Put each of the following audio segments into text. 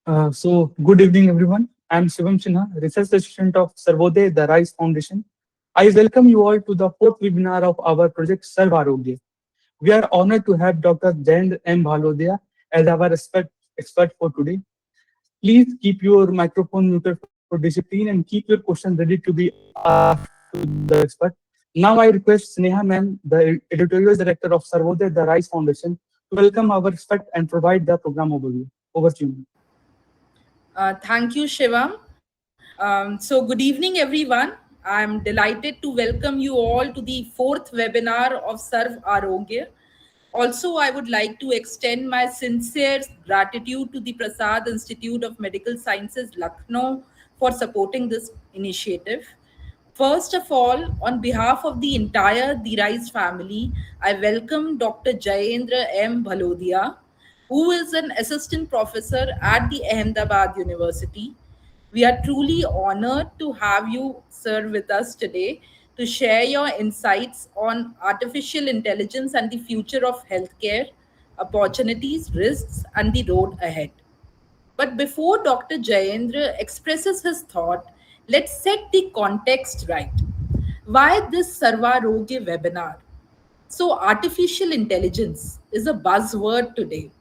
Good evening, everyone. I'm Shivam Sinha, research assistant of SarvArogya, the RISE Foundation. I welcome you all to the fourth webinar of our project SarvArogya. We are honored to have Dr. Jayendra M Bhalodiya as our expert for today. Please keep your microphone muted for discipline and keep your questions ready to be asked to the expert. Now I request Sneha ma'am, the editorial director of SarvArogya, the RISE Foundation, to welcome our expert and provide the program overview. Over to you. Thank you, Shivam. So, good evening, everyone. I'm delighted to welcome you all to the fourth webinar of SarvArogya. Also, I would like to extend my sincere gratitude to the Prasad Institute of Medical Sciences, Lucknow, for supporting this initiative. First of all, on behalf of the entire The Rise family, I welcome Dr. Jayendra M Bhalodiya, who is an assistant professor at the Ahmedabad University. We are truly honored to have you, sir, with us today to share your insights on artificial intelligence and the future of healthcare, opportunities, risks, and the road ahead. But before Dr. Jayendra expresses his thought, let's set the context right. Why this SarvArogya webinar? So, artificial intelligence is a buzzword today.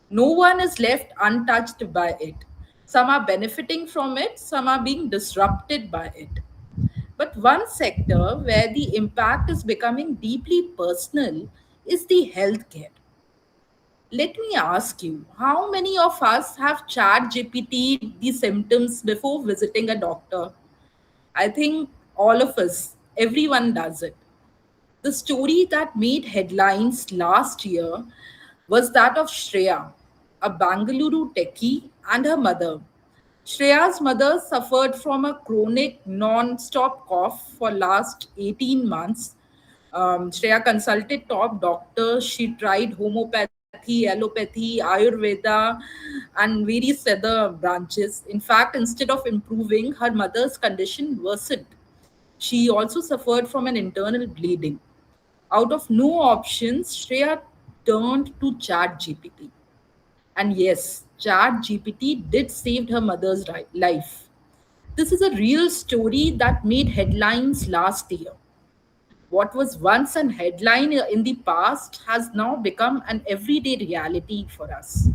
No one is left untouched by it. Some are benefiting from it, some are being disrupted by it. But one sector where the impact is becoming deeply personal is the healthcare. Let me ask you, how many of us have chat GPT the symptoms before visiting a doctor? I think all of us, everyone does it. The story that made headlines last year was that of Shreya, a Bangalore techie, and her mother. Shreya's mother suffered from a chronic non-stop cough for last 18 months. Shreya consulted top doctors. She tried homeopathy, allopathy, Ayurveda, and various other branches. In fact, instead of improving, her mother's condition worsened. She also suffered from an internal bleeding. Out of no options, Shreya turned to Chat GPT. And yes, Chat GPT did save her mother's life. This is a real story that made headlines last year. What was once an headline in the past has now become an everyday reality for us.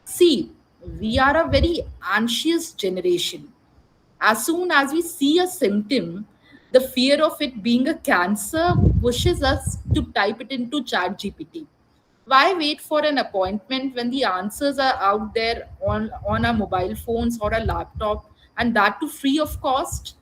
See, we are a very anxious generation. As soon as we see a symptom, the fear of it being a cancer pushes us to type it into ChatGPT. Why wait for an appointment when the answers are out there on our mobile phones or a laptop, and that too free of cost?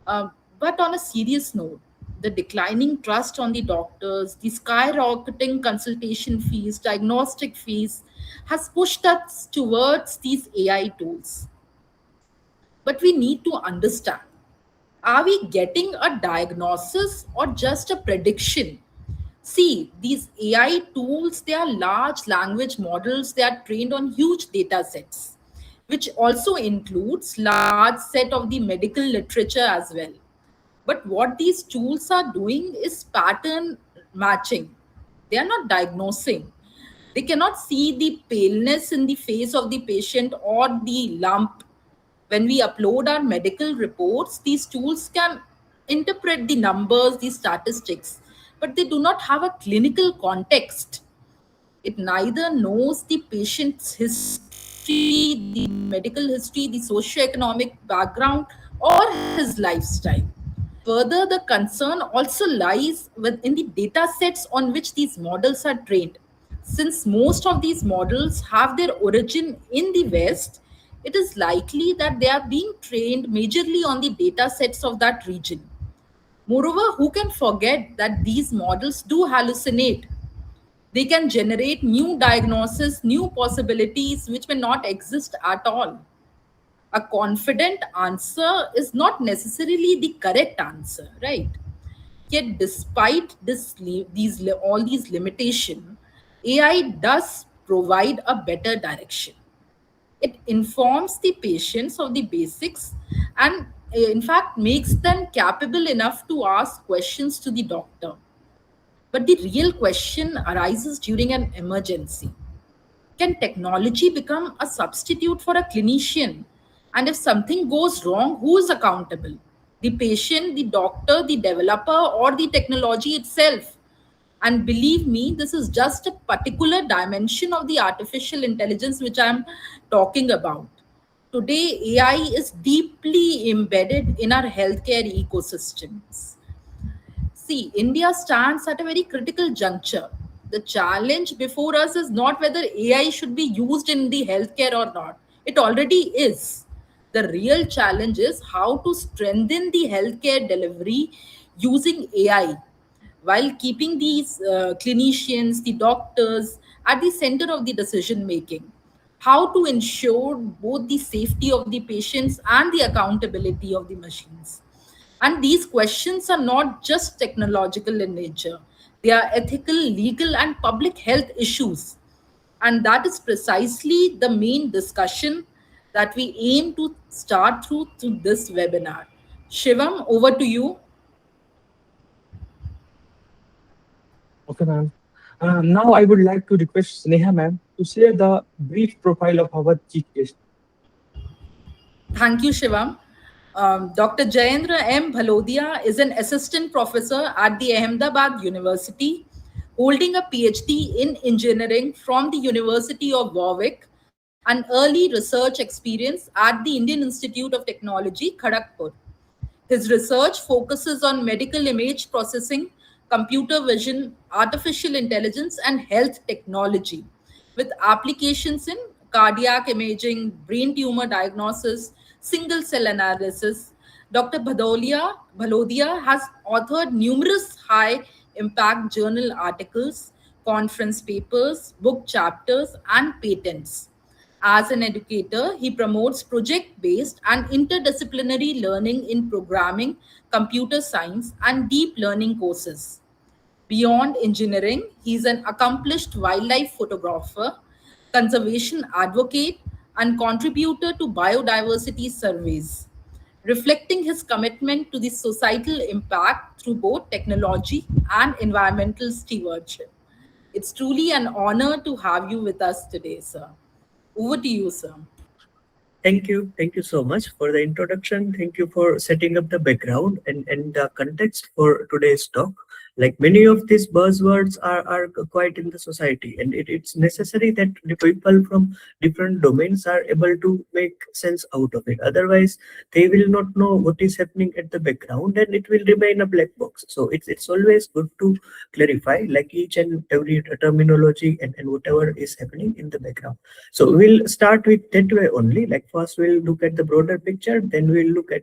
But on a serious note, the declining trust on the doctors, the skyrocketing consultation fees, diagnostic fees, has pushed us towards these AI tools. But we need to understand, are we getting a diagnosis or just a prediction? See, these AI tools, they are large language models, they are trained on huge data sets, which also includes large set of the medical literature as well. But what these tools are doing is pattern matching. They are not diagnosing. They cannot see the paleness in the face of the patient or the lump. When we upload our medical reports, these tools can interpret the numbers, the statistics, but they do not have a clinical context. It neither knows the patient's history, the medical history, the socioeconomic background, or his lifestyle. Further, the concern also lies within the data sets on which these models are trained. Since most of these models have their origin in the West, it is likely that they are being trained majorly on the data sets of that region. Moreover, who can forget that these models do hallucinate? They can generate new diagnoses, new possibilities which may not exist at all. A confident answer is not necessarily the correct answer, right? Yet, despite all these limitations, AI does provide a better direction. It informs the patients of the basics and, in fact, makes them capable enough to ask questions to the doctor. But the real question arises during an emergency. Can technology become a substitute for a clinician? And if something goes wrong, who is accountable? The patient, the doctor, the developer, or the technology itself? And believe me, this is just a particular dimension of the artificial intelligence which I'm talking about. Today, AI is deeply embedded in our healthcare ecosystems. See, India stands at a very critical juncture. The challenge before us is not whether AI should be used in the healthcare or not. It already is. The real challenge is how to strengthen the healthcare delivery using AI while keeping these clinicians, the doctors, at the center of the decision making. How to ensure both the safety of the patients and the accountability of the machines. And these questions are not just technological in nature, they are ethical, legal, and public health issues. And that is precisely the main discussion that we aim to start through this webinar. Shivam, over to you. Okay, ma'am. Now I would like to request Sneha ma'am to share the brief profile of our chief guest. Thank you, Shivam. Dr. Jayendra M Bhalodiya is an assistant professor at the Ahmedabad University, holding a PhD in engineering from the University of Warwick and early research experience at the Indian Institute of Technology, Kharagpur. His research focuses on medical image processing, computer vision, artificial intelligence, and health technology, with applications in cardiac imaging, brain tumor diagnosis, single cell analysis. Dr. Bhalodiya has authored numerous high impact journal articles, conference papers, book chapters, and patents. As an educator, he promotes project based and interdisciplinary learning in programming, computer science, and deep learning courses. Beyond engineering, he is an accomplished wildlife photographer, conservation advocate, and contributor to biodiversity surveys, reflecting his commitment to the societal impact through both technology and environmental stewardship. It's truly an honor to have you with us today, sir. Over to you, sir. Thank you. Thank you so much for the introduction. Thank you for setting up the background and the context for today's talk. Like many of these buzzwords are quite in the society, and it's necessary that the people from different domains are able to make sense out of it. Otherwise, they will not know what is happening at the background, and it will remain a black box. So it's always good to clarify like each and every terminology and whatever is happening in the background. So we'll start with that way only. Like first we'll look at the broader picture, then we'll look at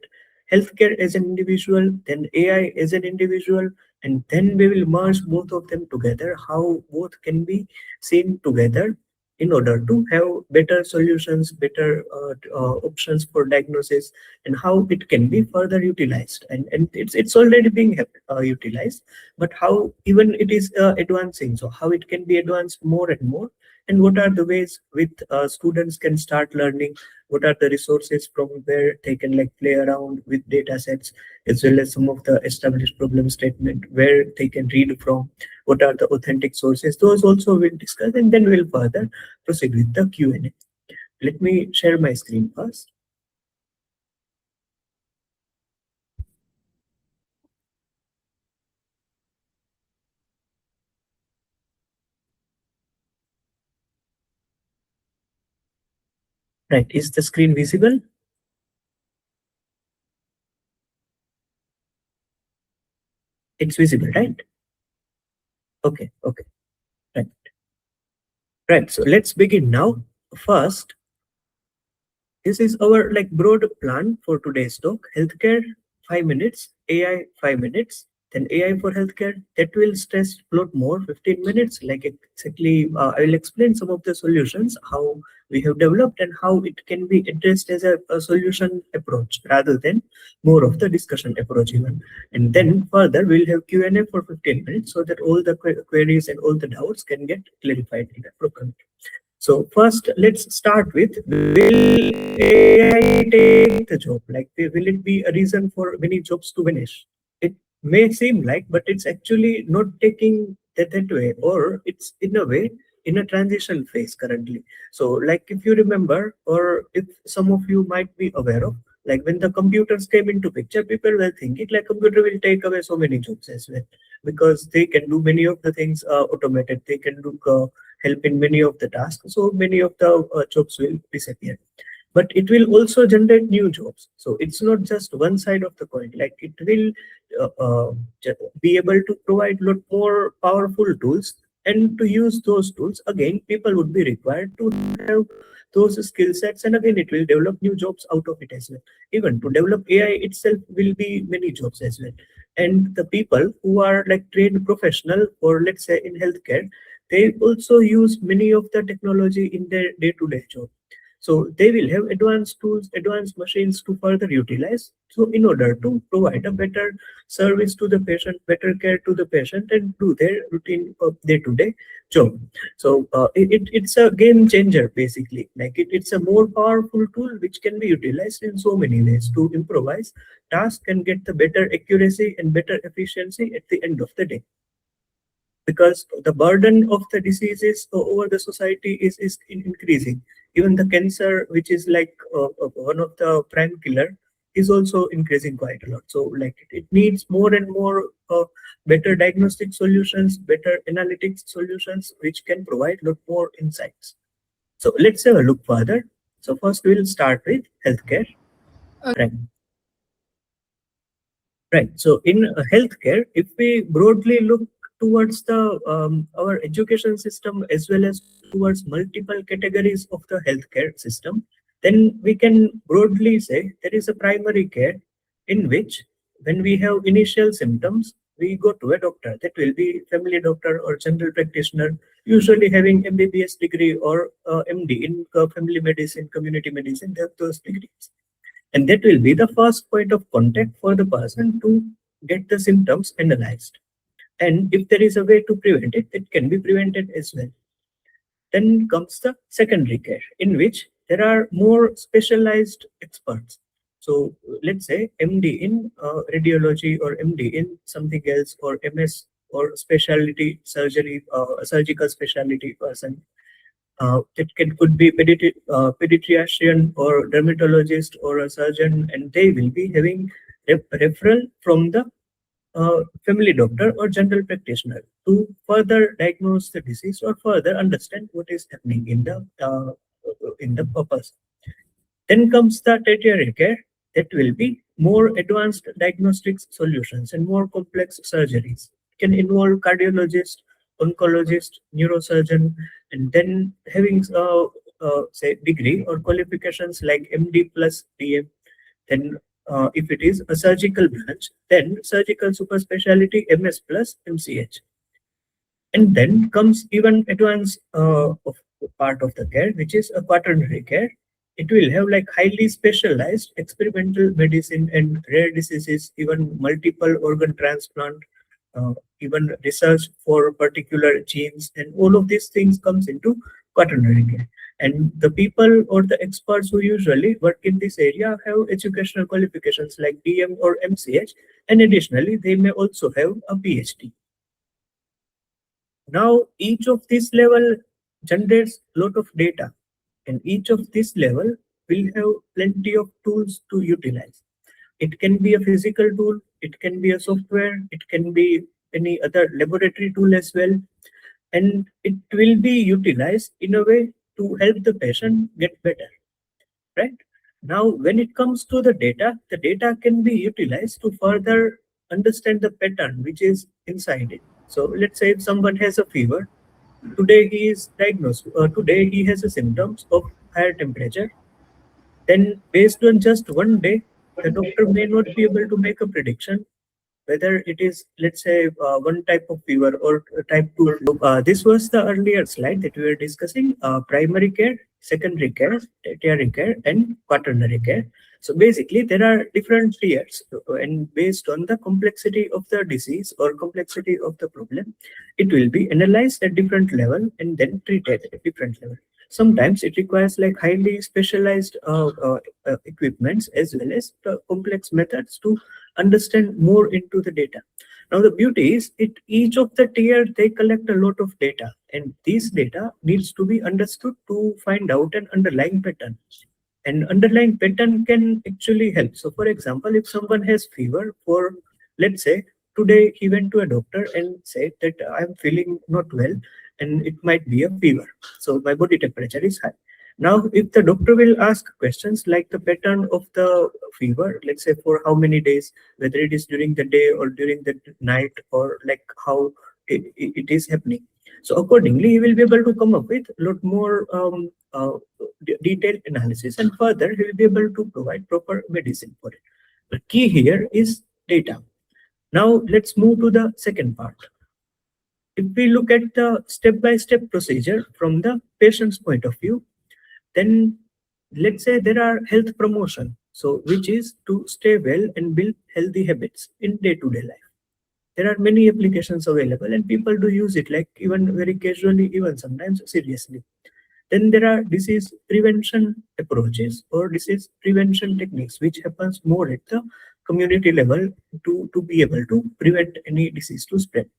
healthcare as an individual, then AI as an individual, and then we will merge both of them together, how both can be seen together in order to have better solutions, better options for diagnosis, and how it can be further utilized. And it's already being utilized, but how even it is advancing, so how it can be advanced more and more, and what are the ways with students can start learning, what are the resources from where they can like play around with data sets, as well as some of the established problem statement where they can read from, what are the authentic sources. Those also we'll discuss, and then we'll further proceed with the Q&A. Let me share my screen first. Right, is the screen visible? It's visible, right? Okay, okay, right. Right, so let's begin now. First, this is our like broad plan for today's talk. Healthcare, 5 minutes, AI, 5 minutes, then AI for healthcare. That will stress a lot more, 15 minutes. Like exactly, I will explain some of the solutions, how we have developed and how it can be addressed as a solution approach rather than more of the discussion approach even. And then further, we'll have Q&A for 15 minutes so that all the queries and all the doubts can get clarified in a proper way. So first, let's start with, will AI take the job? Like, will it be a reason for many jobs to vanish? It may seem like, but it's actually not taking that way, or it's in a way, in a transition phase currently. So like if you remember, or if some of you might be aware of, like when the computers came into picture, people were thinking like computer will take away so many jobs as well, because they can do many of the things automated. They can do help in many of the tasks. So many of the jobs will disappear, but it will also generate new jobs. So it's not just one side of the coin. Like it will be able to provide lot more powerful tools, and to use those tools, again, people would be required to have those skill sets, and again, it will develop new jobs out of it as well. Even to develop AI itself will be many jobs as well. And the people who are like trained professional, or let's say in healthcare, they also use many of the technology in their day-to-day job. So they will have advanced tools, advanced machines to further utilize. So in order to provide a better service to the patient, better care to the patient, and do their routine of day-to-day job. So it's a game changer basically. Like it's a more powerful tool which can be utilized in so many ways to improvise tasks and get the better accuracy and better efficiency at the end of the day, because the burden of the diseases over the society is increasing. Even the cancer, which is like one of the prime killer, is also increasing quite a lot. So like it needs more and more better diagnostic solutions, better analytics solutions, which can provide a lot more insights. So let's have a look further. So first we'll start with healthcare. Right. Right. So in healthcare, if we broadly look towards the our education system as well as towards multiple categories of the healthcare system, then we can broadly say there is a primary care in which when we have initial symptoms, we go to a doctor. That will be family doctor or general practitioner, usually having MBBS degree or MD in family medicine, community medicine. They have those degrees. And that will be the first point of contact for the person to get the symptoms analyzed. And if there is a way to prevent it, it can be prevented as well. Then comes the secondary care, in which there are more specialized experts. So let's say MD in radiology, or MD in something else, or MS or specialty surgery, surgical specialty person. Could be pediatrician or dermatologist or a surgeon, and they will be having referral from the family doctor or general practitioner to further diagnose the disease or further understand what is happening in the purpose. Then comes the tertiary care. That will be more advanced diagnostics solutions and more complex surgeries. It can involve cardiologist, oncologist, neurosurgeon, and then having say degree or qualifications like MD plus DM. Then if it is a surgical branch, then surgical super specialty MS plus MCH. And then comes even advanced part of the care, which is a quaternary care. It will have like highly specialized experimental medicine and rare diseases, even multiple organ transplant, even research for particular genes, and all of these things comes into quaternary care. And the people or the experts who usually work in this area have educational qualifications like DM or MCH, and additionally, they may also have a PhD. Now, each of this level generates a lot of data, and each of this level will have plenty of tools to utilize. It can be a physical tool, it can be a software, it can be any other laboratory tool as well, and it will be utilized in a way to help the patient get better, right? Now, when it comes to the data can be utilized to further understand the pattern which is inside it. So let's say if someone has a fever, today he is diagnosed, today he has a symptoms of higher temperature, then based on just one day, the doctor may not be able to make a prediction whether it is, let's say, one type of fever or type 2 flu. This was the earlier slide that we were discussing, primary care, secondary care, tertiary care, and quaternary care. So basically, there are different tiers, and based on the complexity of the disease or complexity of the problem, it will be analyzed at different level and then treated at different level. Sometimes it requires like highly specialized equipments as well as complex methods to understand more into the data. Now the beauty is each of the tier, they collect a lot of data, and this data needs to be understood to find out an underlying pattern. And underlying pattern can actually help. So for example, if someone has fever for, let's say, today he went to a doctor and said that I'm feeling not well and it might be a fever. So my body temperature is high. Now, if the doctor will ask questions like the pattern of the fever, let's say for how many days, whether it is during the day or during the night, or like how it is happening. So accordingly, he will be able to come up with a lot more detailed analysis, and further he will be able to provide proper medicine for it. The key here is data. Now let's move to the second part. If we look at the step-by-step procedure from the patient's point of view, then let's say there are health promotion, so which is to stay well and build healthy habits in day-to-day life. There are many applications available and people do use it, like even very casually, even sometimes seriously. Then there are disease prevention approaches or disease prevention techniques, which happens more at the community level to be able to prevent any disease to spread.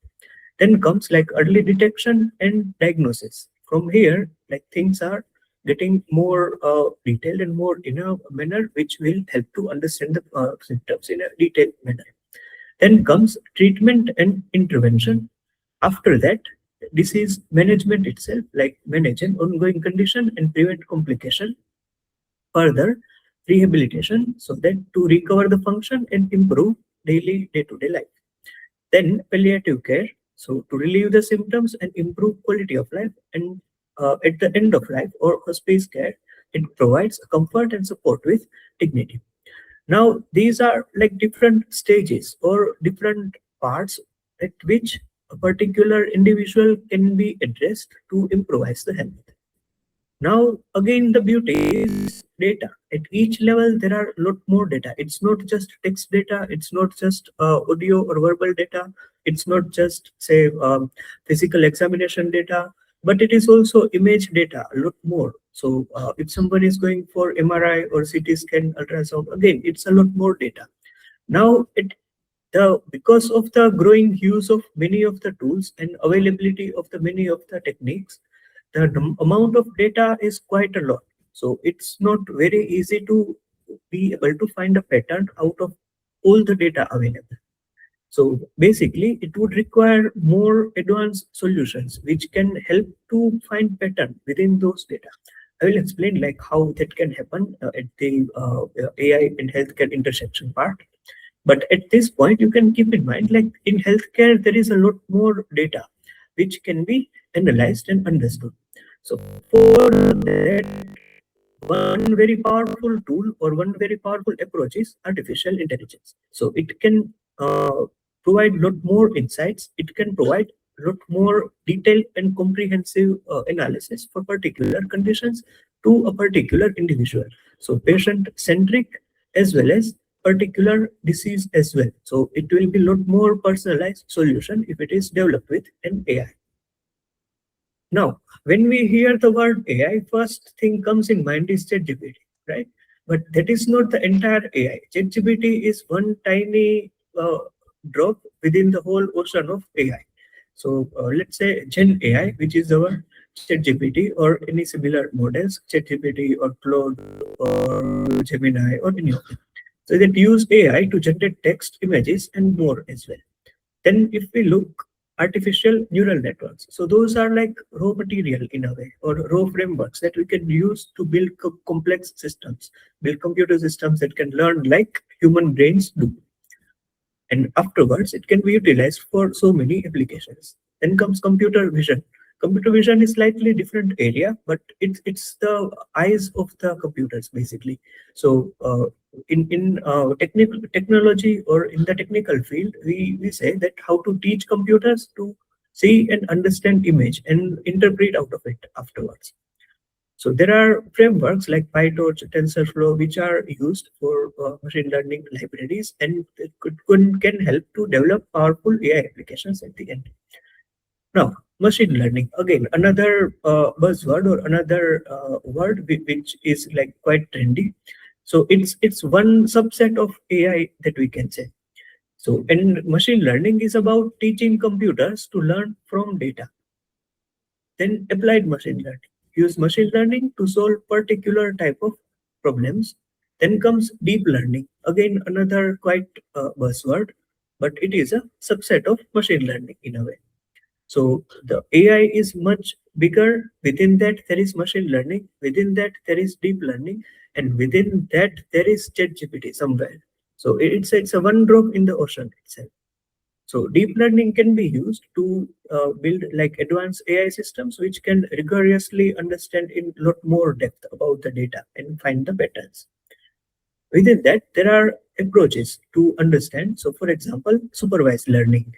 Then comes like early detection and diagnosis. From here, like things are getting more detailed and more in a manner which will help to understand the symptoms in a detailed manner. Then comes treatment and intervention. After that, disease management itself, like manage an ongoing condition and prevent complication. Further, rehabilitation, so that to recover the function and improve daily day-to-day life. Then palliative care, so to relieve the symptoms and improve quality of life. And at the end of life or hospice care, it provides comfort and support with dignity. Now, these are like different stages or different parts at which a particular individual can be addressed to improvise the health. Now, again, the beauty is data. At each level, there are a lot more data. It's not just text data. It's not just audio or verbal data. It's not just, say, physical examination data, but it is also image data, a lot more. So if somebody is going for MRI or CT scan, ultrasound, again, it's a lot more data. Now, because of the growing use of many of the tools and availability of the many of the techniques, the amount of data is quite a lot. So it's not very easy to be able to find a pattern out of all the data available. So basically, it would require more advanced solutions which can help to find pattern within those data. I will explain like how that can happen at the AI and healthcare intersection part. But at this point, you can keep in mind, like in healthcare, there is a lot more data which can be analyzed and understood. So for that, one very powerful tool or one very powerful approach is artificial intelligence. So it can provide a lot more insights. It can provide a lot more detailed and comprehensive analysis for particular conditions to a particular individual. So patient-centric as well as particular disease as well. So it will be a lot more personalized solution if it is developed with an AI. Now, when we hear the word AI, first thing comes in mind is ChatGPT, right? But that is not the entire AI. ChatGPT is one tiny drop within the whole ocean of AI. So let's say Gen AI, which is our ChatGPT or any similar models, ChatGPT or Claude or Gemini or any of them. So that use AI to generate text, images, and more as well. Then if we look artificial neural networks, so those are like raw material in a way, or raw frameworks that we can use to build complex systems, build computer systems that can learn like human brains do. And afterwards, it can be utilized for so many applications. Then comes computer vision. Computer vision is slightly different area, but it's the eyes of the computers basically. So in technology or in the technical field, we say that how to teach computers to see and understand image and interpret out of it afterwards. So there are frameworks like PyTorch, TensorFlow, which are used for machine learning libraries, and it can help to develop powerful AI applications at the end. Now, machine learning, again, another buzzword or another word which is like quite trendy. So it's one subset of AI that we can say. So, and machine learning is about teaching computers to learn from data. Then applied machine learning. Use machine learning to solve particular type of problems. Then comes deep learning. Again, another quite buzzword, but it is a subset of machine learning in a way. So the AI is much bigger. Within that, there is machine learning. Within that, there is deep learning. And within that, there is ChatGPT somewhere. So it's a one drop in the ocean itself. So deep learning can be used to build like advanced AI systems, which can rigorously understand in a lot more depth about the data and find the patterns. Within that, there are approaches to understand. So for example, supervised learning.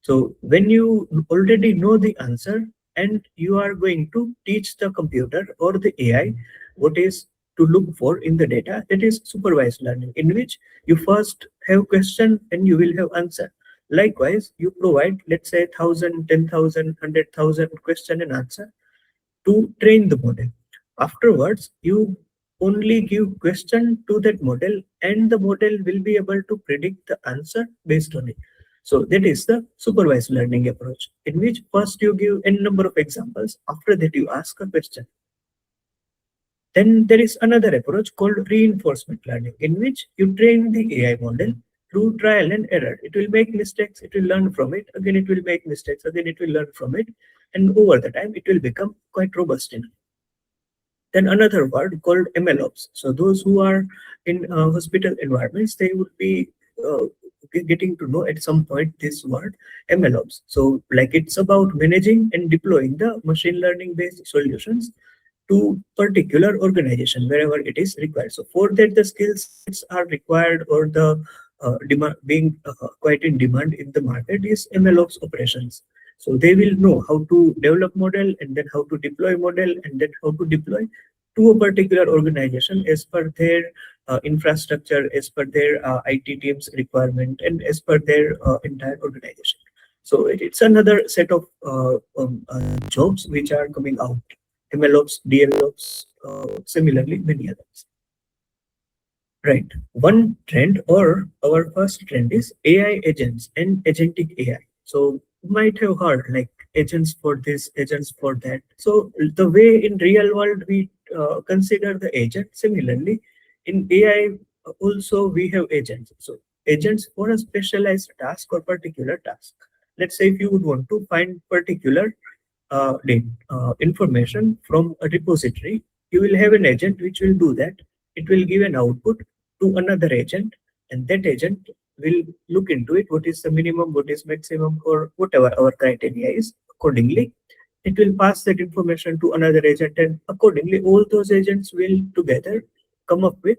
So when you already know the answer and you are going to teach the computer or the AI what is to look for in the data, that is supervised learning, in which you first have question and you will have answer. Likewise, you provide, let's say, 1,000, 10,000, 100,000 question and answer to train the model. Afterwards, you only give question to that model and the model will be able to predict the answer based on it. So that is the supervised learning approach, in which first you give n number of examples, after that you ask a question. Then there is another approach called reinforcement learning, in which you train the AI model through trial and error. It will make mistakes, it will learn from it, again it will make mistakes, again it will learn from it, and over the time it will become quite robust enough. Then another word called MLOps. So those who are in hospital environments, they would be getting to know at some point this word MLOps. So like it's about managing and deploying the machine learning based solutions to particular organization wherever it is required. So for that, the skill sets are required, or the demand being quite in demand in the market is MLOps operations. So they will know how to develop model and then how to deploy model and then how to deploy to a particular organization as per their infrastructure, as per their IT team's requirement, and as per their entire organization. So it's another set of jobs which are coming out. MLOps, DLOps, similarly many others. Right. One trend, or our first trend, is AI agents and agentic AI. So you might have heard like agents for this, agents for that. So the way in real world we consider the agent, similarly in AI also we have agents. So agents for a specialized task or particular task. Let's say if you would want to find particular information from a repository, you will have an agent which will do that. It will give an output to another agent, and that agent will look into it, what is the minimum, what is maximum, or whatever our criteria is. Accordingly, it will pass that information to another agent, and accordingly all those agents will together come up with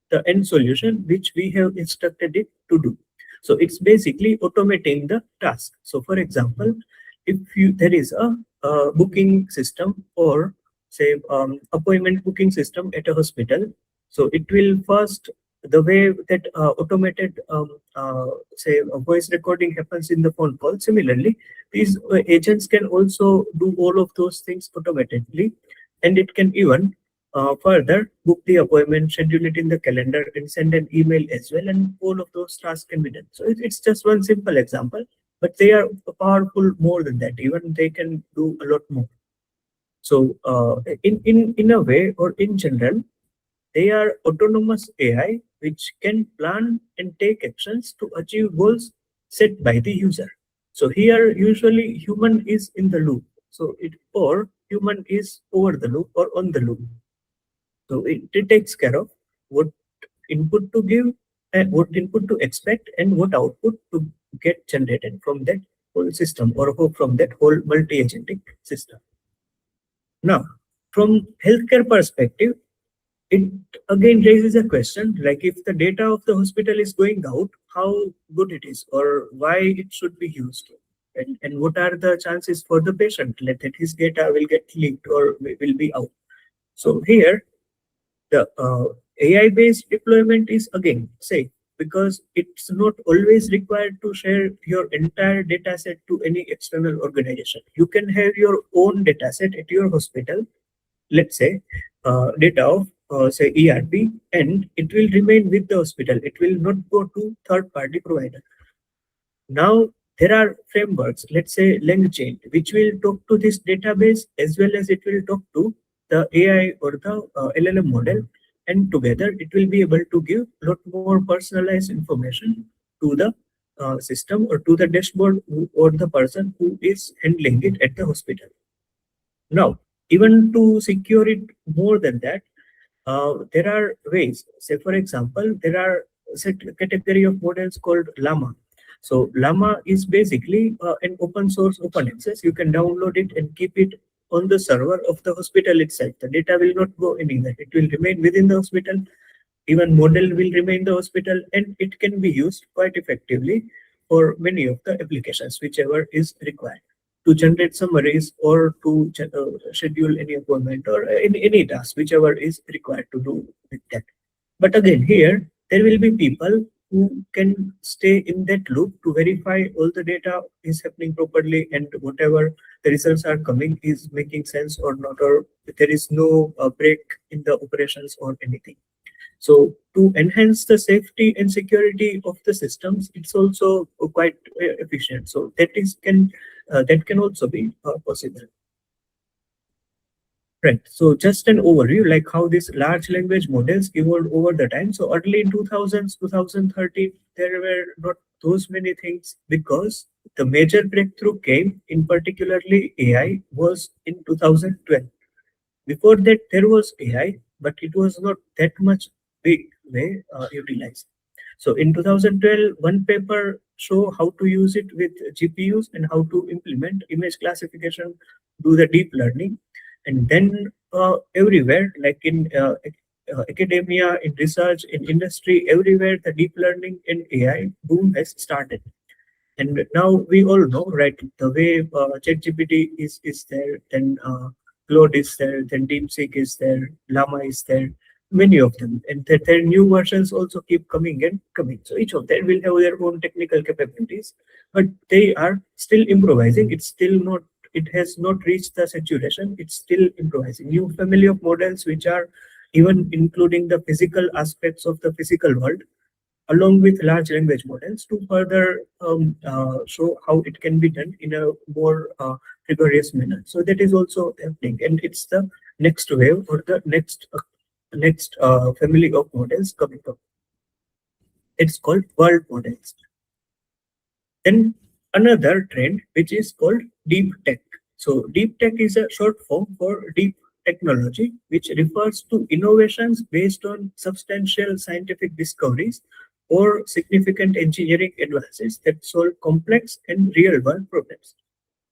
the end solution which we have instructed it to do. So it's basically automating the task. So for example, if there is a booking system, or say appointment booking system at a hospital, so it will first, the way that automated say voice recording happens in the phone call, similarly these agents can also do all of those things automatically, and it can even further book the appointment, schedule it in the calendar, and send an email as well, and all of those tasks can be done. So it's just one simple example, but they are powerful more than that. Even they can do a lot more. So in a way, or in general, they are autonomous AI which can plan and take actions to achieve goals set by the user. So here usually human is in the loop. So or human is over the loop or on the loop. So it takes care of what input to give and what input to expect and what output to get generated from that whole system, or from that whole multi-agentic system. Now, from healthcare perspective, it again raises a question, like if the data of the hospital is going out, how good it is, or why it should be used, and what are the chances for the patient that his data will get leaked or will be out. So here, the AI-based deployment is again safe, because it's not always required to share your entire data set to any external organization. You can have your own data set at your hospital, let's say data of say ERP, and it will remain with the hospital. It will not go to third-party provider. Now there are frameworks, let's say LangChain, which will talk to this database as well as it will talk to the AI or the LLM model, and together it will be able to give a lot more personalized information to the system or to the dashboard or the person who is handling it at the hospital. Now, even to secure it more than that, there are ways. Say, for example, there are set category of models called Llama. So Llama is basically an open source, open access. You can download it and keep it on the server of the hospital itself. The data will not go anywhere. It will remain within the hospital. Even model will remain in the hospital, and it can be used quite effectively for many of the applications, whichever is required to generate summaries or to schedule any appointment or any task, whichever is required to do with that. But again, here there will be people who can stay in that loop to verify all the data is happening properly and whatever the results are coming is making sense or not, or there is no break in the operations or anything. So to enhance the safety and security of the systems, it's also quite efficient. So that can also be possible. Right. So just an overview, like how these large language models evolved over the time. So early in 2000s, 2013, there were not those many things because the major breakthrough came in particularly AI was in 2012. Before that, there was AI, but it was not that much big way utilized. So in 2012, one paper show how to use it with GPUs and how to implement image classification, do the deep learning. And then everywhere, like in academia, in research, in industry, everywhere, the deep learning and AI boom has started. And now we all know, right, the way ChatGPT is there, then Claude is there, then DeepSeek is there, Llama is there, many of them. And their new versions also keep coming and coming. So each of them will have their own technical capabilities, but they are still improvising. It's still not, it has not reached the saturation. It's still improvising. New family of models, which are even including the physical aspects of the physical world, along with large language models to further show how it can be done in a more rigorous manner. So that is also happening, and it's the next wave or the next family of models coming up. It's called world models. Then another trend which is called deep tech. So deep tech is a short form for deep technology, which refers to innovations based on substantial scientific discoveries or significant engineering advances that solve complex and real world problems.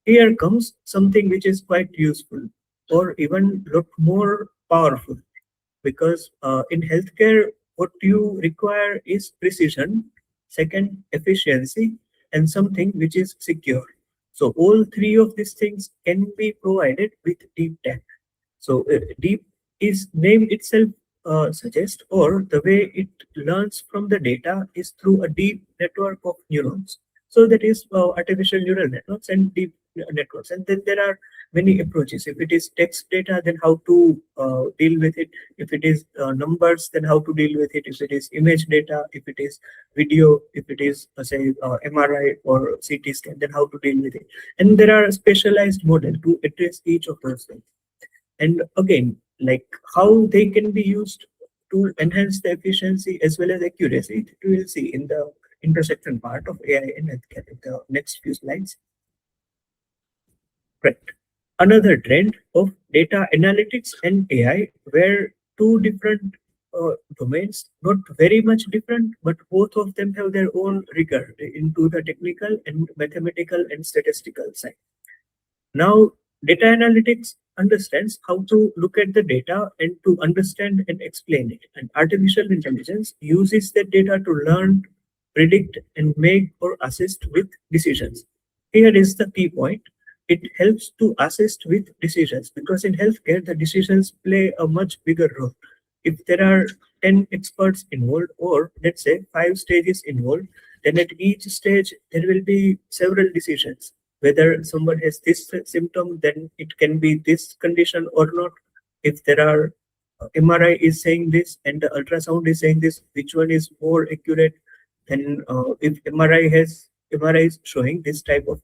Here comes something which is quite useful or even a lot more powerful, because in healthcare, what you require is precision, second, efficiency, and something which is secure. So all three of these things can be provided with deep tech. So deep is name itself suggests, or the way it learns from the data is through a deep network of neurons. So that is artificial neural networks and deep networks. And then there are many approaches. If it is text data, then how to deal with it. If it is numbers, then how to deal with it. If it is image data, if it is video, if it is say MRI or CT scan, then how to deal with it. And there are specialized models to address each of those things. And again, like how they can be used to enhance the efficiency as well as accuracy, we will see in the intersection part of AI and healthcare in the next few slides. Right. Another trend of data analytics and AI, where two different domains, not very much different, but both of them have their own rigor into the technical and mathematical and statistical side. Now, data analytics understands how to look at the data and to understand and explain it. And artificial intelligence uses that data to learn, predict, and make or assist with decisions. Here is the key point. It helps to assist with decisions, because in healthcare, the decisions play a much bigger role. If there are 10 experts involved, or let's say 5 stages involved, then at each stage, there will be several decisions. Whether someone has this symptom, then it can be this condition or not. If there are MRI is saying this and the ultrasound is saying this, which one is more accurate? Then if MRI has MRI is showing this type of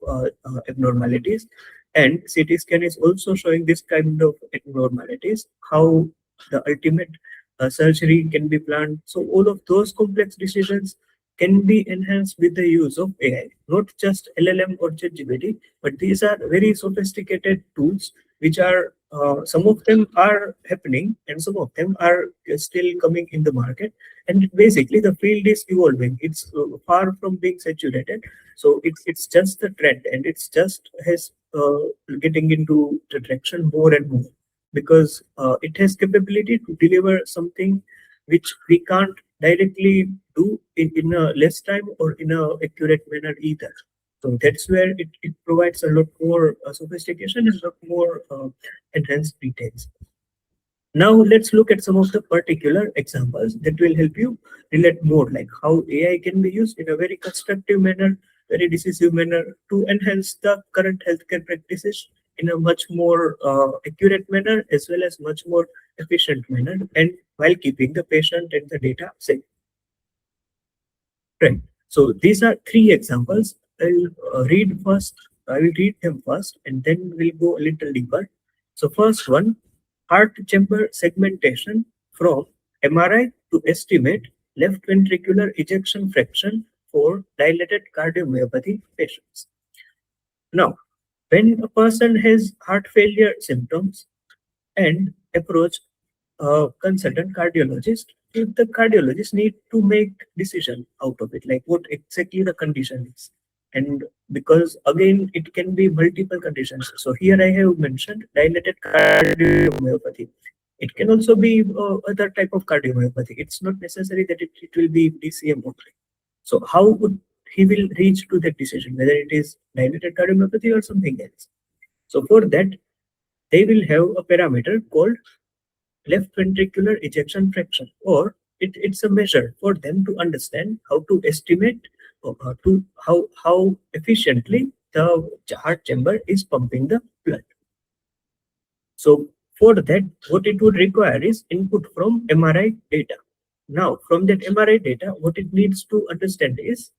abnormalities, and CT scan is also showing this kind of abnormalities, how the ultimate surgery can be planned. So all of those complex decisions can be enhanced with the use of AI, not just LLM or ChatGPT, but these are very sophisticated tools which are some of them are happening and some of them are still coming in the market. And basically the field is evolving. It's far from being saturated. So it's just the trend, and it's just has getting into the direction more and more, because it has capability to deliver something which we can't directly do in a less time or in a accurate manner either. So that's where it provides a lot more sophistication and a lot more enhanced details. Now let's look at some of the particular examples that will help you relate more, like how AI can be used in a very constructive manner, very decisive manner to enhance the current healthcare practices in a much more accurate manner as well as much more efficient manner, and while keeping the patient and the data safe. Right. So these are three examples. I'll read first. I will read them first, and then we'll go a little deeper. So first one, heart chamber segmentation from MRI to estimate left ventricular ejection fraction for dilated cardiomyopathy patients. Now, when a person has heart failure symptoms and approach a consultant cardiologist, if the cardiologist need to make decision out of it, like what exactly the condition is. And because again, it can be multiple conditions. So here I have mentioned dilated cardiomyopathy. It can also be other type of cardiomyopathy. It's not necessary that it will be DCM only. So how would he will reach to that decision, whether it is dilated cardiomyopathy or something else? So for that, they will have a parameter called left ventricular ejection fraction, or it's a measure for them to understand how to estimate to how efficiently the heart chamber is pumping the blood. So for that, what it would require is input from MRI data. Now from that MRI data, what it needs to understand is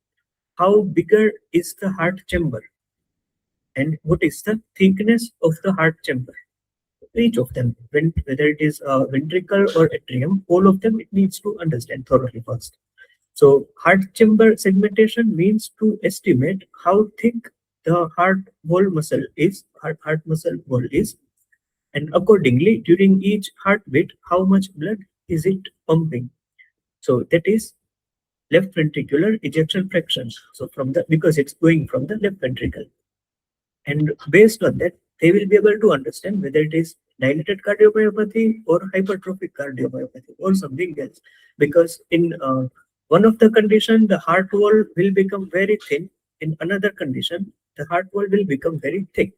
how bigger is the heart chamber and what is the thickness of the heart chamber. Each of them, whether it is ventricle or atrium, all of them it needs to understand thoroughly first. So heart chamber segmentation means to estimate how thick the heart wall muscle is, heart muscle wall is, and accordingly during each heartbeat, how much blood is it pumping. So that is left ventricular ejection fraction. So from the, because it's going from the left ventricle, and based on that, they will be able to understand whether it is dilated cardiomyopathy or hypertrophic cardiomyopathy or something else. Because in one of the condition, the heart wall will become very thin. In another condition, the heart wall will become very thick.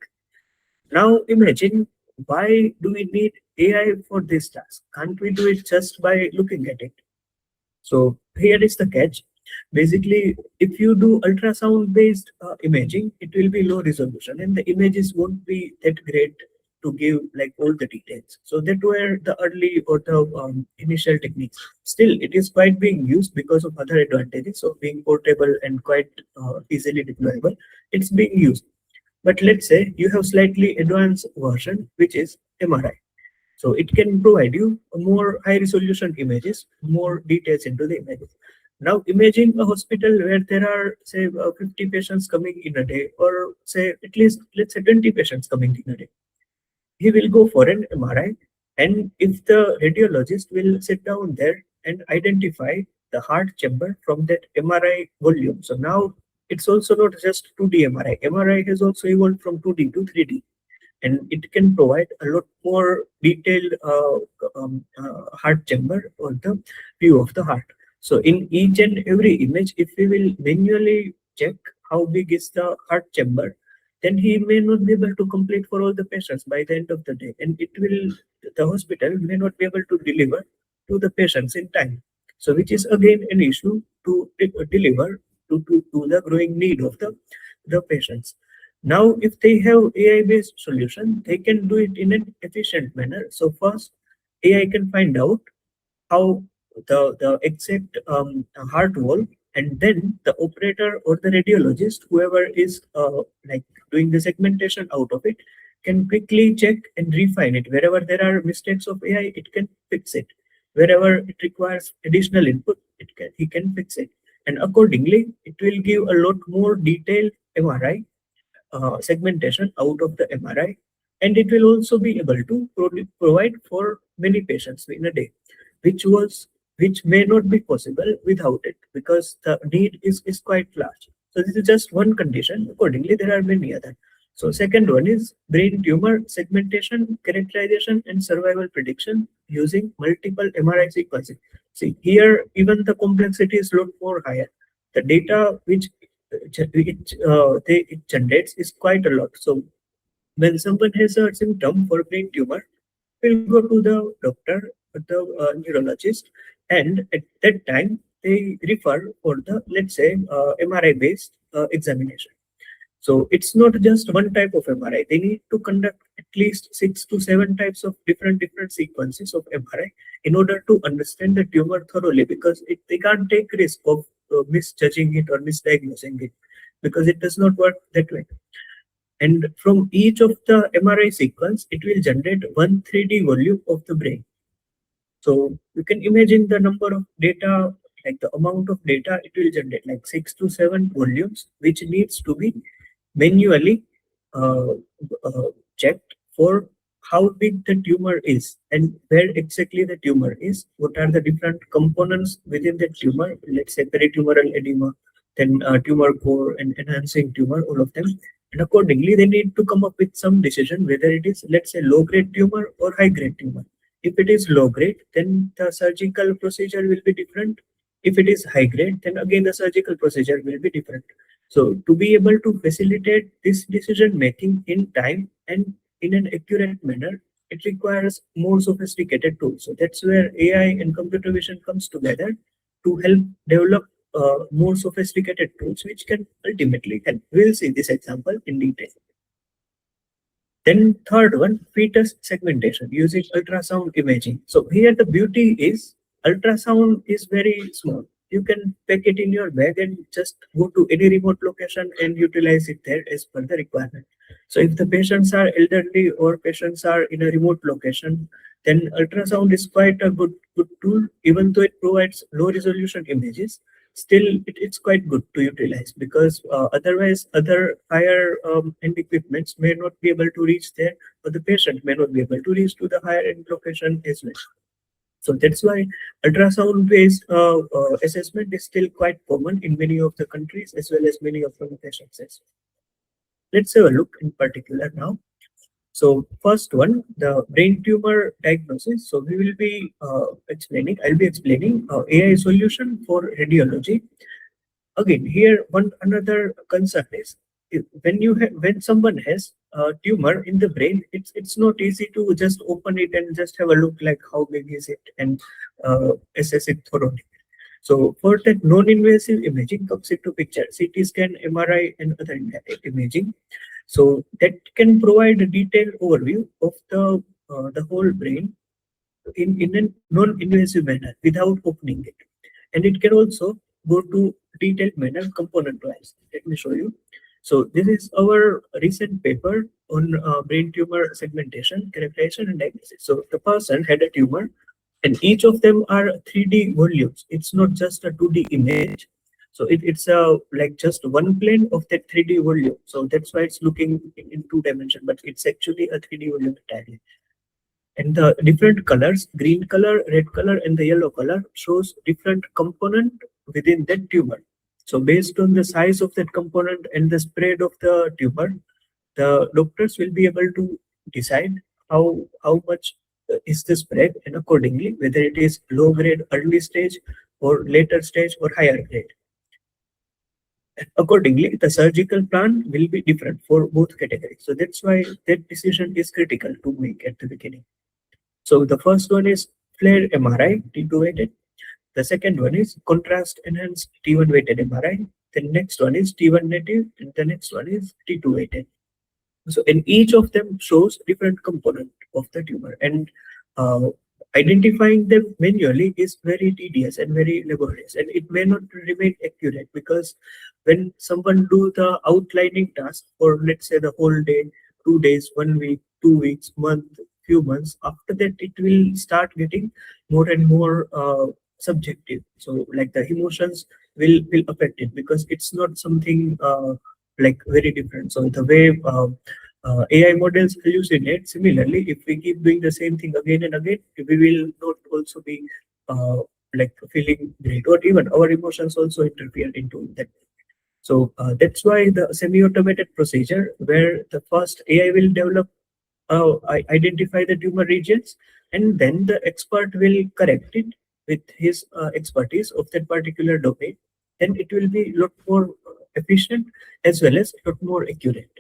Now imagine, why do we need AI for this task? Can't we do it just by looking at it? So here is the catch. Basically, if you do ultrasound based imaging, it will be low resolution and the images won't be that great to give like all the details. So that were the early or the initial techniques. Still, it is quite being used because of other advantages of being portable and quite easily deployable. It's being used. But let's say you have slightly advanced version, which is MRI. So it can provide you more high resolution images, more details into the images. Now imagine a hospital where there are say 50 patients coming in a day, or say at least let's say 20 patients coming in a day. He will go for an MRI, and if the radiologist will sit down there and identify the heart chamber from that MRI volume. So now it's also not just 2D MRI. MRI has also evolved from 2D to 3D. And it can provide a lot more detailed heart chamber or the view of the heart. So in each and every image, if we will manually check how big is the heart chamber, then he may not be able to complete for all the patients by the end of the day. And the hospital may not be able to deliver to the patients in time. So which is again an issue to deliver to the growing need of the patients. Now, if they have AI-based solution, they can do it in an efficient manner. So first, AI can find out how the exact heart wall and then the operator or the radiologist, whoever is like doing the segmentation out of it, can quickly check and refine it. Wherever there are mistakes of AI, it can fix it. Wherever it requires additional input, he can fix it. And accordingly, it will give a lot more detailed MRI segmentation out of the MRI, and it will also be able to provide for many patients in a day, which may not be possible without it, because the need is quite large. So this is just one condition. Accordingly, there are many other. So second one is brain tumor segmentation, characterization, and survival prediction using multiple MRI sequencing. See, here even the complexity is a lot more higher. The data which it generates is quite a lot. So when someone has a symptom for brain tumor, will go to the doctor, the neurologist, and at that time they refer for the, let's say, MRI based examination. So it's not just one type of MRI. They need to conduct at least 6 to 7 types of different sequences of MRI in order to understand the tumor thoroughly, because they can't take risk of misjudging it or misdiagnosing it, because it does not work that way. And from each of the MRI sequence, it will generate one 3D volume of the brain. So you can imagine the number of data, like the amount of data it will generate, like 6 to 7 volumes, which needs to be manually checked for how big the tumor is and where exactly the tumor is, what are the different components within the tumor, let's say peritumoral edema, then tumor core and enhancing tumor, all of them. And accordingly, they need to come up with some decision whether it is, let's say, low-grade tumor or high-grade tumor. If it is low-grade, then the surgical procedure will be different. If it is high-grade, then again the surgical procedure will be different. So to be able to facilitate this decision-making in time and in an accurate manner, it requires more sophisticated tools. So that's where AI and computer vision comes together to help develop more sophisticated tools, which can ultimately help. We'll see this example in detail. Then third one, fetus segmentation using ultrasound imaging. So here the beauty is ultrasound is very small. You can pack it in your bag and just go to any remote location and utilize it there as per the requirement. So if the patients are elderly or patients are in a remote location, then ultrasound is quite a good tool, even though it provides low resolution images. Still, it's quite good to utilize, because otherwise other higher end equipments may not be able to reach there, or the patient may not be able to reach to the higher end location as well. So that's why ultrasound based assessment is still quite common in many of the countries as well as many of the locations as well. Let's have a look in particular now. So first one, the brain tumor diagnosis. So we will be I'll be explaining AI solution for radiology. Again, here another concern is when someone has a tumor in the brain, it's not easy to just open it and just have a look like how big is it and assess it thoroughly. So for that, non-invasive imaging comes into picture, CT scan, MRI, and other imaging. So that can provide a detailed overview of the whole brain in a non-invasive manner without opening it. And it can also go to detailed manner component-wise. Let me show you. So this is our recent paper on brain tumor segmentation, characterization, and diagnosis. So the person had a tumor, and each of them are 3D volumes. It's not just a 2D image. So it's like just one plane of that 3D volume. So that's why it's looking in 2 dimensions, but it's actually a 3D volume entirely. And the different colors, green color, red color, and the yellow color shows different component within that tumor. So based on the size of that component and the spread of the tumor, the doctors will be able to decide how much is the spread, and accordingly whether it is low grade, early stage, or later stage, or higher grade. And accordingly, the surgical plan will be different for both categories. So that's why that decision is critical to make at the beginning. So the first one is FLAIR MRI, T2 weighted. The second one is contrast enhanced T1 weighted MRI. The next one is T1 native, and the next one is T2 weighted. So, and each of them shows different component of the tumor. And identifying them manually is very tedious and very laborious, and it may not remain accurate, because when someone do the outlining task for, let's say, the whole day, 2 days, 1 week, 2 weeks, month, few months, after that it will start getting more and more subjective. So like the emotions will affect it, because it's not something like very different. So the way AI models hallucinate. Similarly, if we keep doing the same thing again and again, we will not also be uh, like feeling great, or even our emotions also interfere into that. So that's why the semi-automated procedure, where the first AI will develop, identify the tumor regions, and then the expert will correct it with his expertise of that particular domain. Then it will be a lot more efficient, as well as a lot more accurate.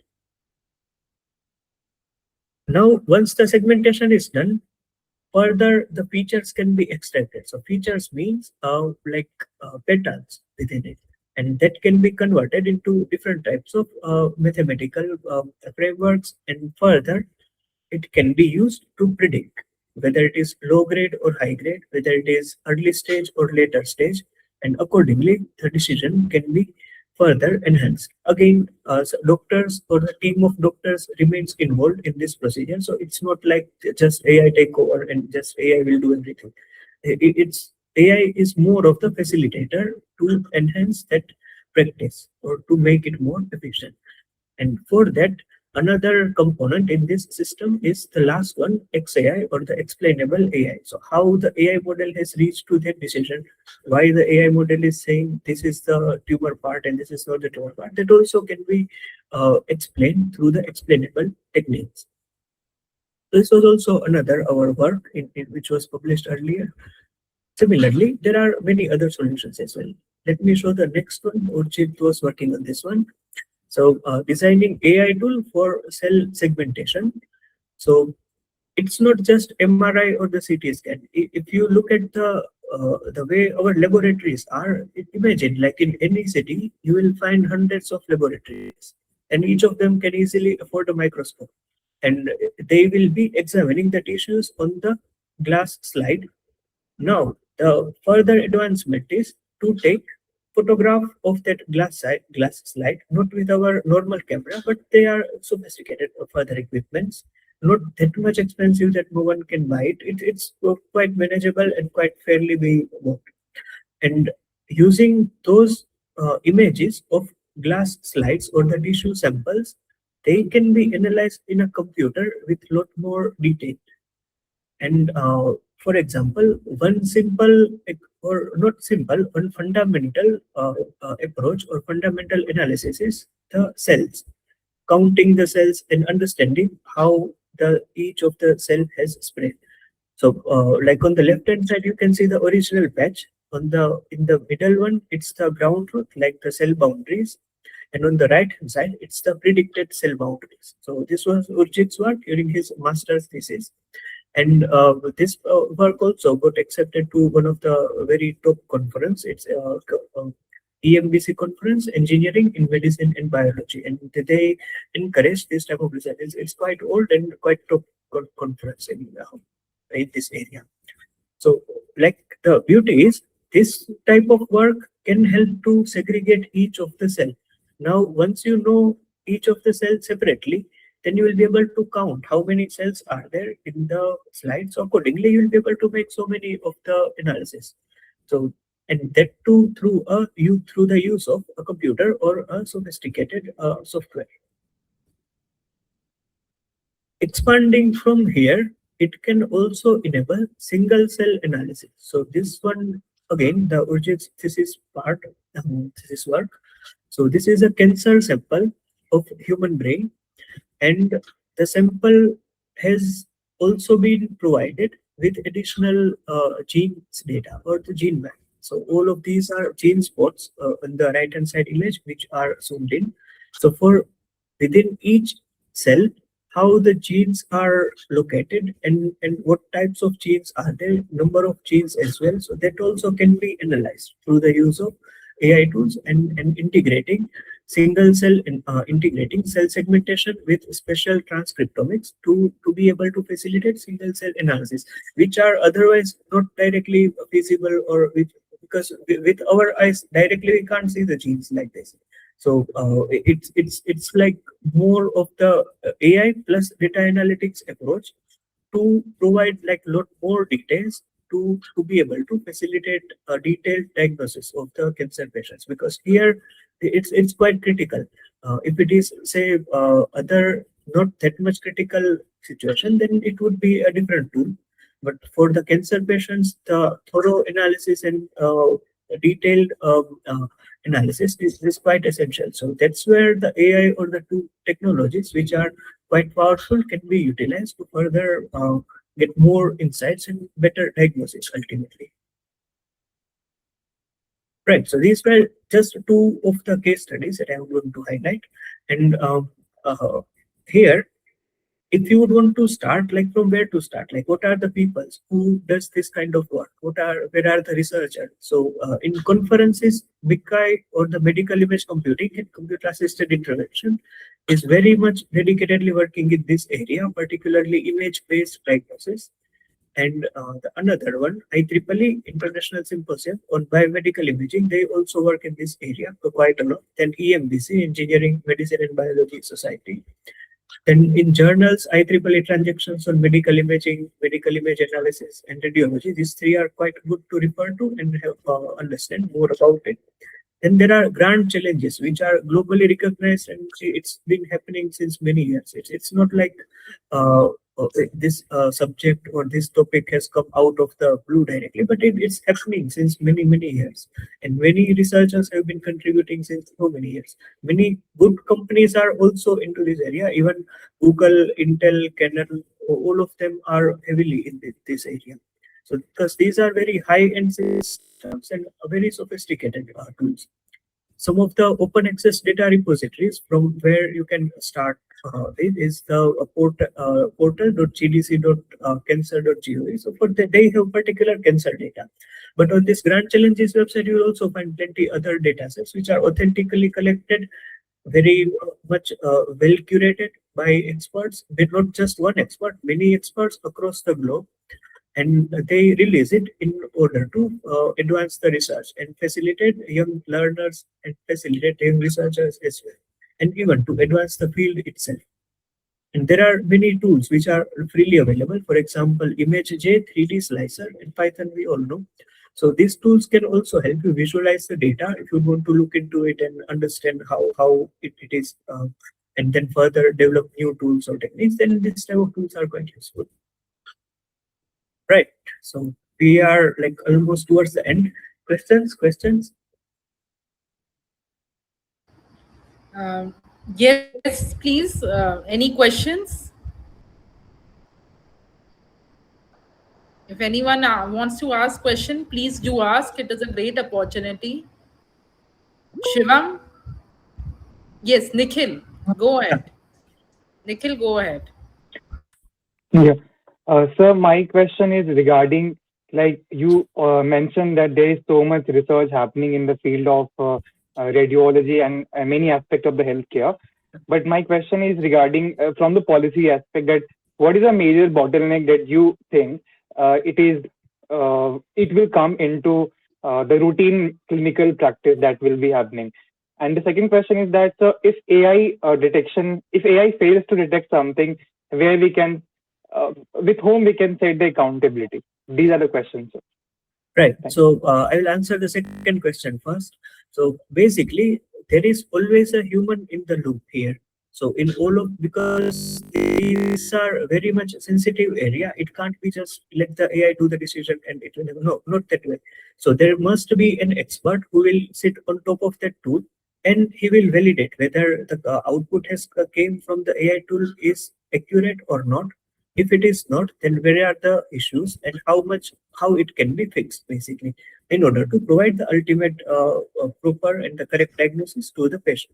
Now, once the segmentation is done, further the features can be extracted. So features means patterns within it, and that can be converted into different types of mathematical frameworks, and further it can be used to predict whether it is low grade or high grade, whether it is early stage or later stage, and accordingly the decision can be further enhanced. Again, so doctors or the team of doctors remains involved in this procedure, so it's not like just AI take over and just AI will do everything. It's AI is more of the facilitator to enhance that practice or to make it more efficient. And for that, another component in this system is the last one, XAI, or the explainable AI. So how the AI model has reached to that decision, why the AI model is saying this is the tumor part and this is not the tumor part, that also can be explained through the explainable techniques. This was also another our work in which was published earlier. Similarly, there are many other solutions as well. Let me show the next one. Urjit was working on this one. So designing AI tool for cell segmentation. So it's not just MRI or the CT scan. If you look at the way our laboratories are, imagine like in any city, you will find hundreds of laboratories, and each of them can easily afford a microscope, and they will be examining the tissues on the glass slide. Now, the further advancement is to take photograph of that glass slide, not with our normal camera, but they are sophisticated further equipments, not that much expensive that no one can buy it. It's quite manageable and quite fairly be bought. And using those images of glass slides or the tissue samples, they can be analyzed in a computer with lot more detail. And for example, one simple or not simple, one fundamental approach or fundamental analysis is the cells, counting the cells and understanding how the each of the cell has spread. So like on the left hand side, you can see the original patch. On the in the middle one, it's the ground truth, like the cell boundaries. And on the right hand side, it's the predicted cell boundaries. So this was Urjit's work during his master's thesis. And this work also got accepted to one of the very top conference. It's EMBC conference, Engineering in Medicine and Biology, and they encourage this type of research. It's quite old and quite top conference in this area. So, like the beauty is, this type of work can help to segregate each of the cell. Now, once you know each of the cells separately, then you will be able to count how many cells are there in the slide. So accordingly, you will be able to make so many of the analysis. So, and that too through the use of a computer or a sophisticated software. Expanding from here, it can also enable single cell analysis. So this one, again, the Urjit's thesis part, thesis work. So this is a cancer sample of human brain, and the sample has also been provided with additional genes data or the gene map. So all of these are gene spots on the right hand side image, which are zoomed in. So for within each cell, how the genes are located and what types of genes are there, number of genes as well. So that also can be analyzed through the use of AI tools and integrating single cell integrating cell segmentation with special transcriptomics to be able to facilitate single cell analysis, which are otherwise not directly feasible, or because with our eyes directly we can't see the genes like this. So it's like more of the AI plus data analytics approach to provide like lot more details to be able to facilitate a detailed diagnosis of the cancer patients, because here it's quite critical. If it is say other not that much critical situation, then it would be a different tool. But for the cancer patients, the thorough analysis and detailed analysis is quite essential. So that's where the AI or the two technologies, which are quite powerful, can be utilized to further get more insights and better diagnosis ultimately. Right. So these were just two of the case studies that I am going to highlight. And here, if you would want to start, like from where to start, like what are the people who does this kind of work? Where are the researchers? So in conferences, BICAI or the medical image computing and computer assisted intervention is very much dedicatedly working in this area, particularly image based diagnosis. And the another one, IEEE International Symposium on Biomedical Imaging, they also work in this area quite a lot. Then EMBC, Engineering, Medicine and Biology Society. Then in journals, IEEE Transactions on Medical Imaging, Medical Image Analysis, and Radiology. These three are quite good to refer to and have, understand more about it. Then there are grand challenges which are globally recognized, and it's been happening since many years. It's not like uh, this subject or this topic has come out of the blue directly, but it's happening since many years. And many researchers have been contributing since so many years. Many good companies are also into this area. Even Google, Intel, Canon, all of them are heavily in this area. So because these are very high-end systems and very sophisticated tools. Some of the open access data repositories from where you can start with is the portal.gdc.cancer.gov. So for they have particular cancer data. But on this Grand Challenges website, you will also find plenty other data sets which are authentically collected, very much well curated by experts, but not just one expert, many experts across the globe. And they release it in order to advance the research and facilitate young learners and facilitate young researchers as well, and even to advance the field itself. And there are many tools which are freely available. For example, ImageJ, 3D Slicer, and Python we all know. So these tools can also help you visualize the data if you want to look into it and understand how it is, and then further develop new tools or techniques. Then this type of tools are quite useful. Right. So we are like almost towards the end. Questions? Yes, please. Any questions? If anyone wants to ask question, please do ask. It is a great opportunity. Shivam? Yes, Nikhil. Go ahead. Nikhil, go ahead. Yeah. Sir, my question is regarding, like you mentioned that there is so much research happening in the field of radiology and many aspects of the healthcare. But my question is regarding from the policy aspect, that what is a major bottleneck that you think it will come into the routine clinical practice that will be happening? And the second question is that, if AI fails to detect something, where we can with whom we can set the accountability? These are the questions, sir. Right. So I will answer the second question first. So basically, there is always a human in the loop here. So in all of, because these are very much sensitive area, it can't be just let the AI do the decision and it will never, no, not that way. So there must be an expert who will sit on top of that tool, and he will validate whether the output has came from the AI tool is accurate or not. If it is not, then where are the issues and how it can be fixed, basically, in order to provide the ultimate proper and the correct diagnosis to the patient.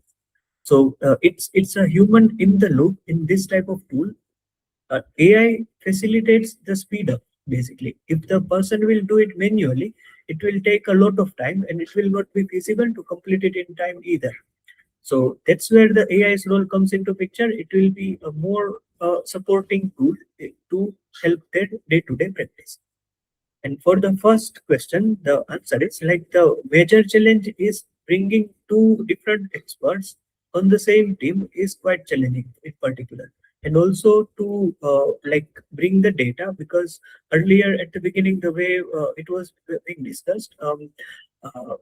So it's a human in the loop in this type of tool. AI facilitates the speed up, basically. If the person will do it manually, it will take a lot of time and it will not be feasible to complete it in time either. So that's where the AI's role comes into picture. It will be a more supporting tool to help their day-to-day practice. And for the first question, the answer is like the major challenge is bringing two different experts on the same team is quite challenging in particular. And also to like bring the data, because earlier at the beginning, the way it was being discussed,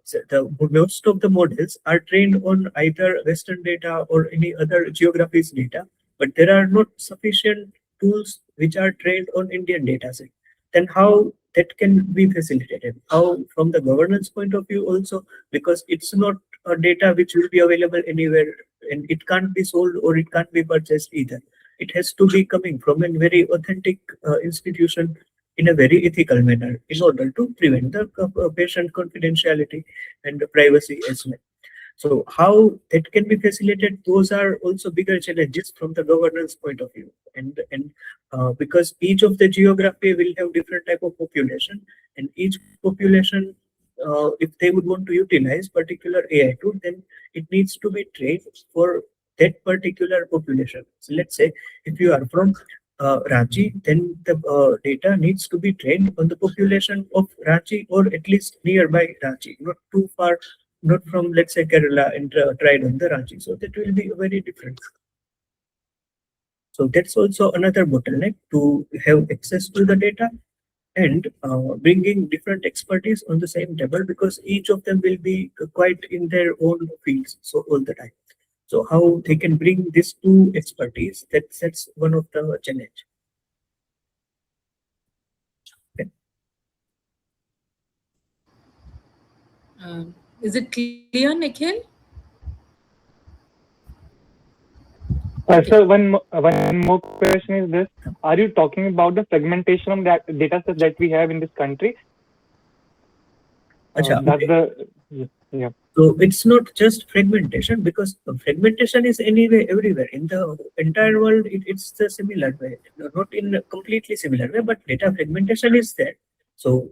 so the most of the models are trained on either Western data or any other geographies data, but there are not sufficient tools which are trained on Indian data set. Then how that can be facilitated? How from the governance point of view also, because it's not a data which will be available anywhere and it can't be sold or it can't be purchased either. It has to be coming from a very authentic institution in a very ethical manner in order to prevent the patient confidentiality and privacy as well. So how that can be facilitated, those are also bigger challenges from the governance point of view. And because each of the geography will have different type of population, and each population, if they would want to utilize particular AI tool, then it needs to be trained for that particular population. So let's say if you are from Ranchi, then the data needs to be trained on the population of Ranchi or at least nearby Ranchi, not too far, not from let's say Kerala and tried on the Ranchi. So that will be very different. So that's also another bottleneck to have access to the data and bringing different expertise on the same table, because each of them will be quite in their own fields so all the time. So how they can bring these two expertise, that's one of the challenge. Okay. Is it clear, Nikhil? Sir, one more question is this: are you talking about the fragmentation of that data set that we have in this country? Acha, That's okay. yeah. So it's not just fragmentation, because fragmentation is anyway everywhere in the entire world. It's the similar way, not in a completely similar way, but data fragmentation is there. So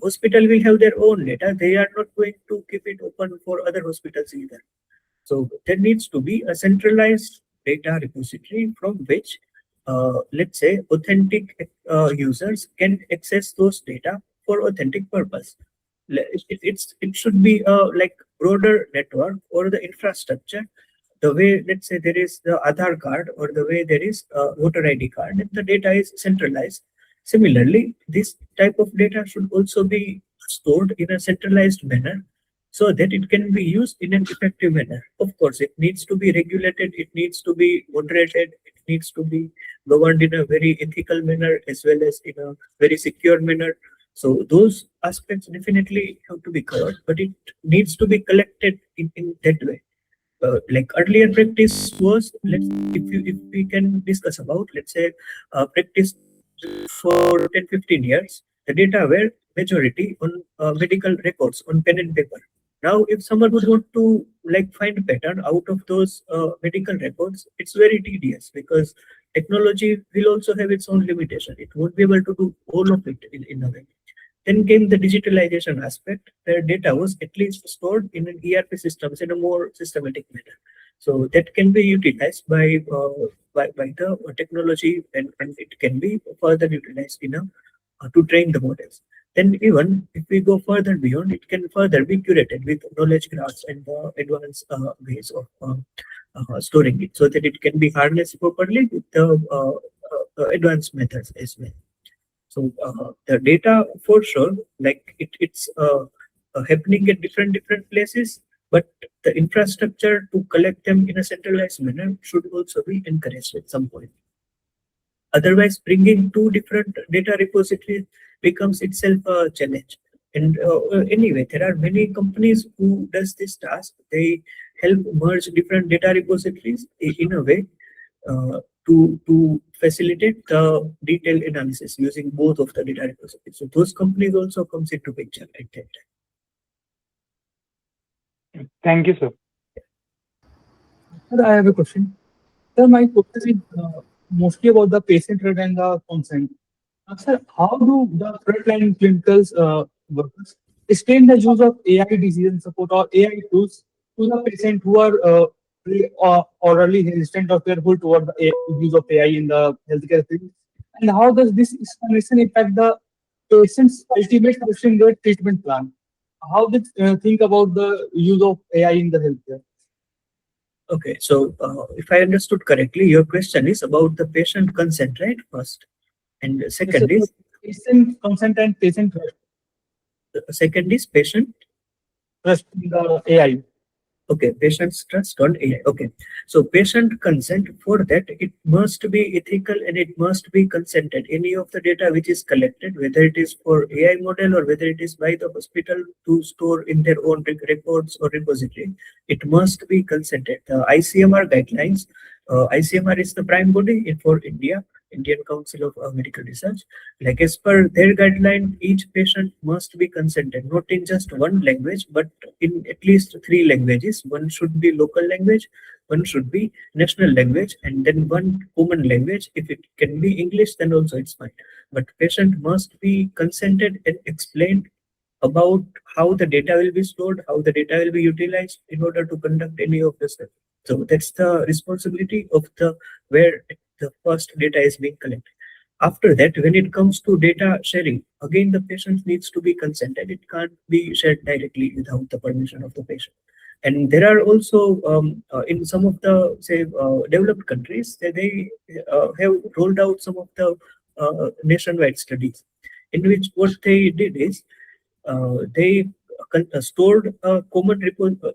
hospital will have their own data. They are not going to keep it open for other hospitals either. So there needs to be a centralized data repository from which, let's say, authentic users can access those data for authentic purpose. It should be a like broader network or the infrastructure. The way, let's say, there is the Aadhaar card or the way there is a voter ID card, and the data is centralized. Similarly, this type of data should also be stored in a centralized manner so that it can be used in an effective manner. Of course, it needs to be regulated, it needs to be moderated, it needs to be governed in a very ethical manner as well as in a very secure manner. So those aspects definitely have to be covered, but it needs to be collected in that way. Like earlier practice was, if we can discuss about, let's say, practice for 10-15 years, the data were majority on medical records on pen and paper. Now, if someone would want to like find a pattern out of those medical records, it's very tedious because technology will also have its own limitation. It won't be able to do all of it in a way. Then came the digitalization aspect, where data was at least stored in an ERP systems in a more systematic manner. So that can be utilized by the technology, and it can be further utilized in a to train the models. Then even if we go further beyond, it can further be curated with knowledge graphs and advanced ways of storing it, so that it can be harnessed properly with the advanced methods as well. So the data for sure, like it's happening at different places, but the infrastructure to collect them in a centralized manner should also be encouraged at some point. Otherwise, bringing two different data repositories becomes itself a challenge. And anyway, there are many companies who does this task. They help merge different data repositories in a way to facilitate the detailed analysis using both of the data repositories. So those companies also comes into picture at that time. Thank you, sir. Sir, I have a question. Sir, my question is mostly about the patient rate and the consent. Sir, how do the frontline clinical workers explain the use of AI decision support or AI tools to the patient who are orally instant or fearful toward the use of AI in the healthcare field? And how does this explanation impact the patient's ultimate patient their treatment plan? How did think about the use of AI in the healthcare? Okay, so if I understood correctly, your question is about the patient consent, right? First, and Yes, sir. second is Patient consent and patient patient. trust in the AI. Okay, patient's trust on AI. Okay, so patient consent, for that it must be ethical and it must be consented. Any of the data which is collected, whether it is for AI model or whether it is by the hospital to store in their own records or repository, it must be consented. The ICMR guidelines, ICMR is the prime body for India, Indian Council of Medical Research. Like as per their guideline, each patient must be consented, not in just one language, but in at least three languages. One should be local language, one should be national language, and then one common language. If it can be English, then also it's fine. But patient must be consented and explained about how the data will be stored, how the data will be utilized in order to conduct any of the stuff. So that's the responsibility of the where the first data is being collected. After that, when it comes to data sharing, again the patient needs to be consented. It can't be shared directly without the permission of the patient. And there are also in some of the say developed countries that they have rolled out some of the nationwide studies in which what they did is they stored a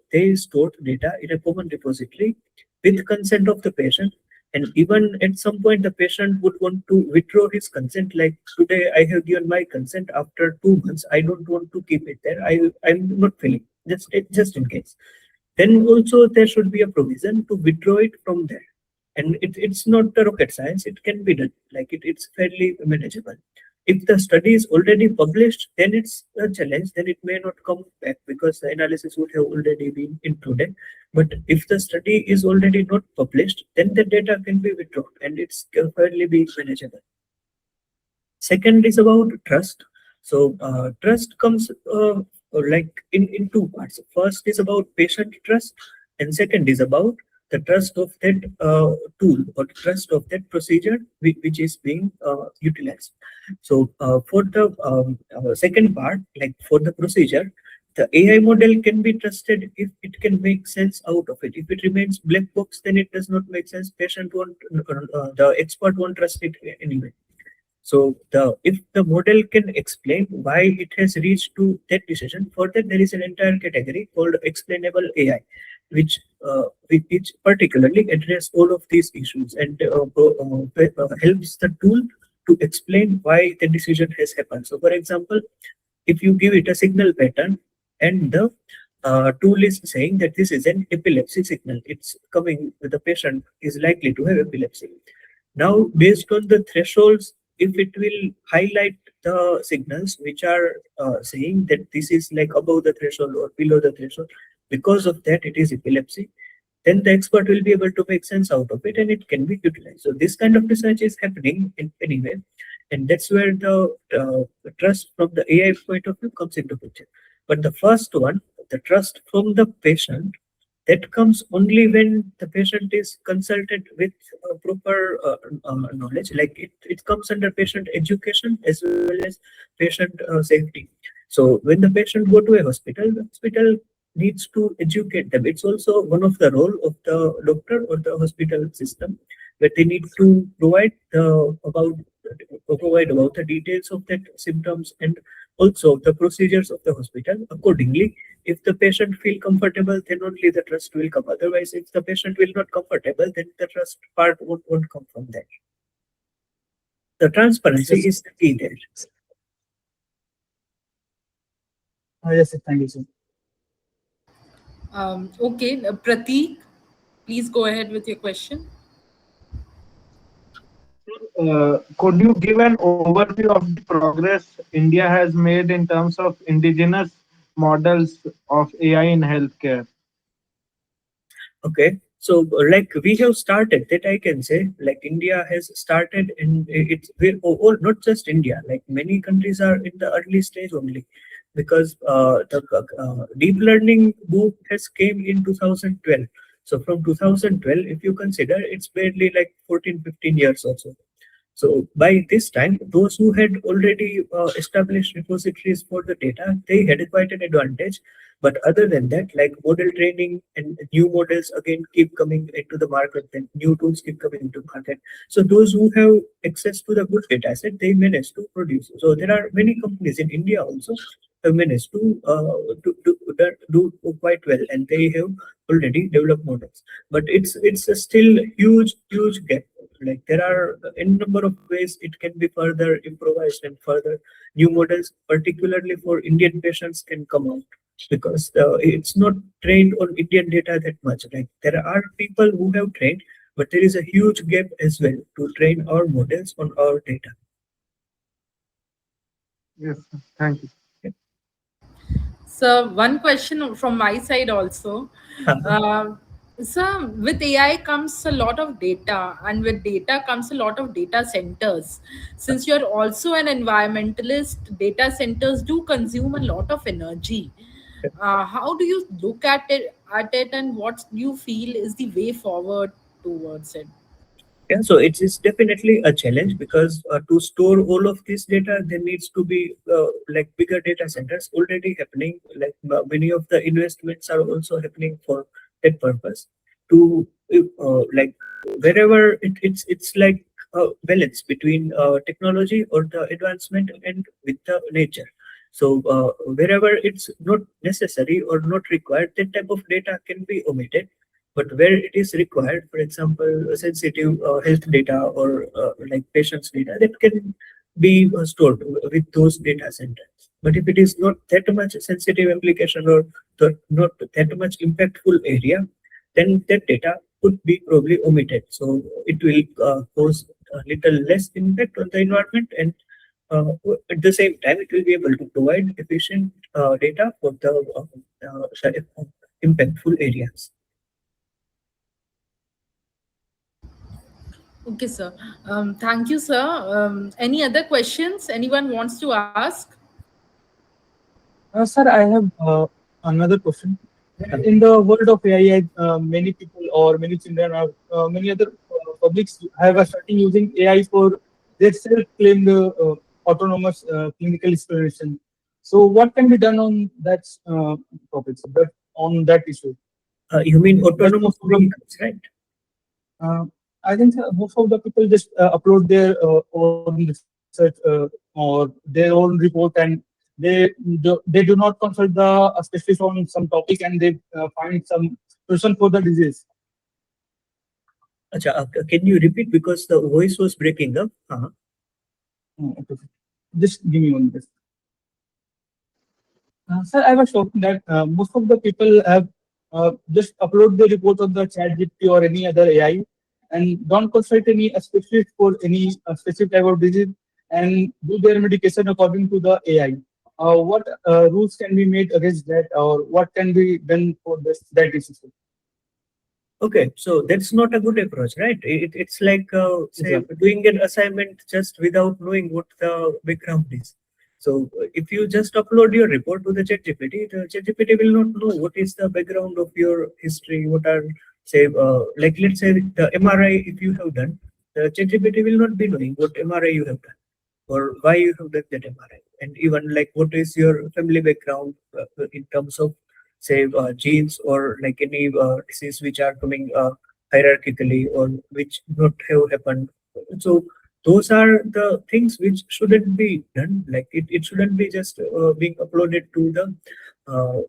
they stored data in a common repository with consent of the patient. And even at some point, the patient would want to withdraw his consent. Like today, I have given my consent. After 2 months, I don't want to keep it there. I'm not feeling just in case. Then also there should be a provision to withdraw it from there. And it's not a rocket science. It can be done. Like it's fairly manageable. If the study is already published, then it's a challenge. Then it may not come back because the analysis would have already been included. But if the study is already not published, then the data can be withdrawn and it's fairly be manageable. Second is about trust. So trust comes like in two parts. First is about patient trust, and second is about the trust of that tool or trust of that procedure which is being utilized. So for the second part, like for the procedure, the AI model can be trusted if it can make sense out of it. If it remains black box, then it does not make sense. Patient won't, the expert won't trust it anyway. So if the model can explain why it has reached to that decision, for that there is an entire category called explainable AI, which particularly address all of these issues and helps the tool to explain why the decision has happened. So, for example, if you give it a signal pattern and the tool is saying that this is an epilepsy signal, it's coming, the patient is likely to have epilepsy. Now, based on the thresholds, if it will highlight the signals which are saying that this is like above the threshold or below the threshold, because of that it is epilepsy, then the expert will be able to make sense out of it and it can be utilized. So this kind of research is happening in anyway, and that's where the trust from the AI point of view comes into picture. But the first one, the trust from the patient, that comes only when the patient is consulted with proper knowledge. Like it comes under patient education as well as patient safety. So when the patient go to a hospital, the hospital needs to educate them. It's also one of the role of the doctor or the hospital system, that they need to provide about the details of that symptoms and also the procedures of the hospital accordingly. If the patient feel comfortable, then only the trust will come. Otherwise, if the patient will not comfortable, then the trust part won't come from there. The transparency is the key there. Yes, sir. Thank you, sir. Okay, Prateek, please go ahead with your question. Could you give an overview of the progress India has made in terms of indigenous models of AI in healthcare? Okay, so like we have started, that I can say, like India has started in it's or not just India, like many countries are in the early stage only, because the deep learning boom has came in 2012. So from 2012, if you consider, it's barely like 14, 15 years or so. So by this time, those who had already established repositories for the data, they had quite an advantage. But other than that, like model training and new models again keep coming into the market, then new tools keep coming into market. So those who have access to the good data set, they manage to produce. So there are many companies in India also have managed to do quite well, and they have already developed models. But it's a still huge gap. Like there are n number of ways it can be further improvised, and further new models, particularly for Indian patients, can come out, because it's not trained on Indian data that much. Like there are people who have trained, but there is a huge gap as well to train our models on our data. Yes, sir. Thank you. So one question from my side also. Uh, so with AI comes a lot of data, and with data comes a lot of data centers. Since you're also an environmentalist, data centers do consume a lot of energy. How do you look at it, and what do you feel is the way forward towards it? Yeah, so it's definitely a challenge, because to store all of this data, there needs to be like bigger data centers already happening. Like many of the investments are also happening for that purpose. To like wherever it's like a balance between technology or the advancement and with the nature. So wherever it's not necessary or not required, that type of data can be omitted. But where it is required, for example, sensitive health data or like patients' data, that can be stored with those data centers. But if it is not that much sensitive application, or not that much impactful area, then that data could be probably omitted. So it will cause a little less impact on the environment, and at the same time, it will be able to provide efficient data for the impactful areas. Okay, sir. Thank you, sir. Any other questions anyone wants to ask? Sir, I have another question. In the world of AI, many people or many children or many other publics have started using AI for their self-claimed autonomous clinical exploration. So, what can be done on that topic, sir, on that issue? You mean As autonomous most of the vehicles, right? I think most of the people just upload their own research or their own report, and they do not consult the specialist on some topic, and they find some solution for the disease. Acha, can you repeat, because the voice was breaking up? Okay. Just give me one minute. Sir, I was talking that most of the people have just upload the report on the chat GPT or any other AI, and don't consult any specialist for any specific type of disease, and do their medication according to the AI. What rules can be made against that, or what can be done for that issue? Okay, so that's not a good approach, right? It's like, say, Exactly. doing an assignment just without knowing what the background is. So if you just upload your report to the ChatGPT, the ChatGPT will not know what is the background of your history, what are, say, like let's say the MRI if you have done, the ChatGPT will not be knowing what MRI you have done, or why you have done that MRI, and even like what is your family background in terms of, say, genes, or like any disease which are coming hierarchically, or which not have happened. So those are the things which shouldn't be done. Like it shouldn't be just being uploaded to the uh,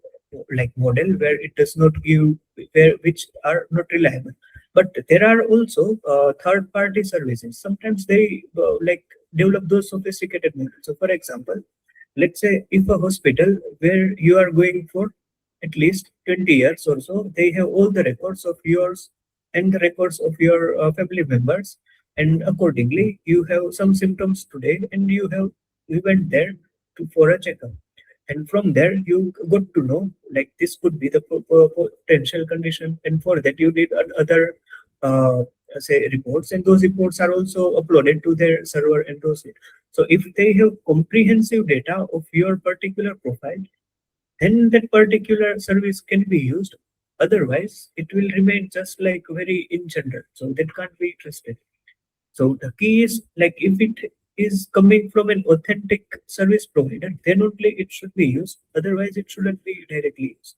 like model where it does not give, where which are not reliable. But there are also third party services. Sometimes they like develop those sophisticated models. So for example, let's say if a hospital where you are going for at least 20 years or so, they have all the records of yours and the records of your family members, and accordingly you have some symptoms today, and you went there for a checkup, and from there you got to know like this could be the potential condition, and for that you did other uh, say reports, and those reports are also uploaded to their server and those. So if they have comprehensive data of your particular profile, then that particular service can be used. Otherwise, it will remain just like very in general. So that can't be trusted. So the key is like if it is coming from an authentic service provider, then only it should be used. Otherwise, it shouldn't be directly used.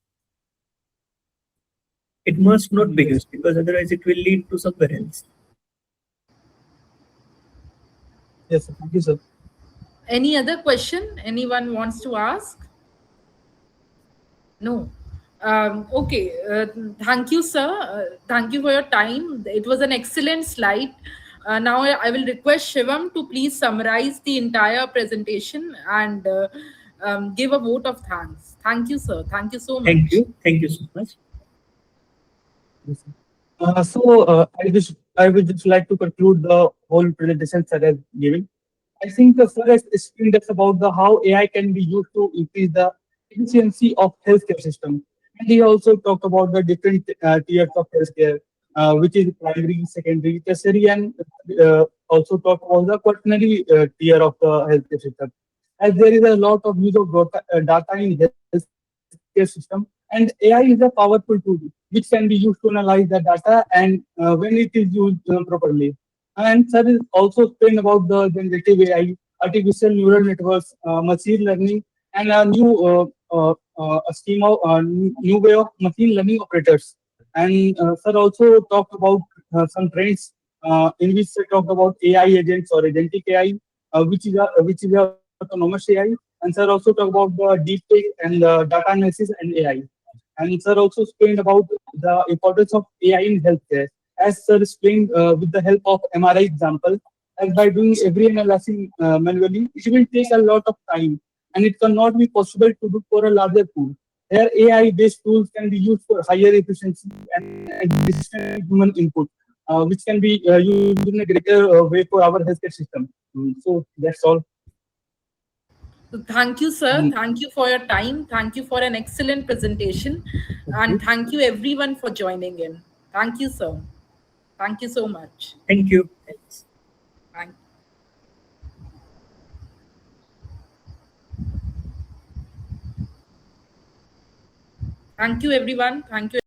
It must not be Yes. used because otherwise it will lead to somewhere else. Yes, sir. Thank you, sir. Any other question anyone wants to ask? No. Okay. Thank you, sir. Thank you for your time. It was an excellent slide. Now I will request Shivam to please summarize the entire presentation and give a vote of thanks. Thank you, sir. Thank you so Thank much. you. Thank you so much. Yes, sir. I would just like to conclude the whole presentation that I given. I think the first explained us about the how AI can be used to increase the efficiency of healthcare system. And he also talked about the different tiers of healthcare, which is primary, secondary, tertiary, and also talked about the quaternary tier of the healthcare system. As there is a lot of use of data in healthcare system, and AI is a powerful tool which can be used to analyze the data and when it is used properly. And sir is also explained about the generative AI, artificial neural networks, machine learning, and a scheme of new way of machine learning operators. And sir also talked about some trends in which they talked about AI agents or agentic AI, which is a autonomous AI. And sir also talked about the deep tech and data analysis and AI. And sir also explained about the importance of AI in healthcare. As sir explained with the help of MRI example, as by doing every analysis manually, it will take a lot of time and it cannot be possible to do for a larger pool. Here, AI-based tools can be used for higher efficiency and additional human input, which can be used in a greater way for our healthcare system. So that's all. So thank you, sir. And Thank you for your time. Thank you for an excellent presentation. thank And you. thank you, everyone, for joining in. Thank you, sir. Thank you so much. Thank you. Thanks. Thank, thank you, everyone. Thank you.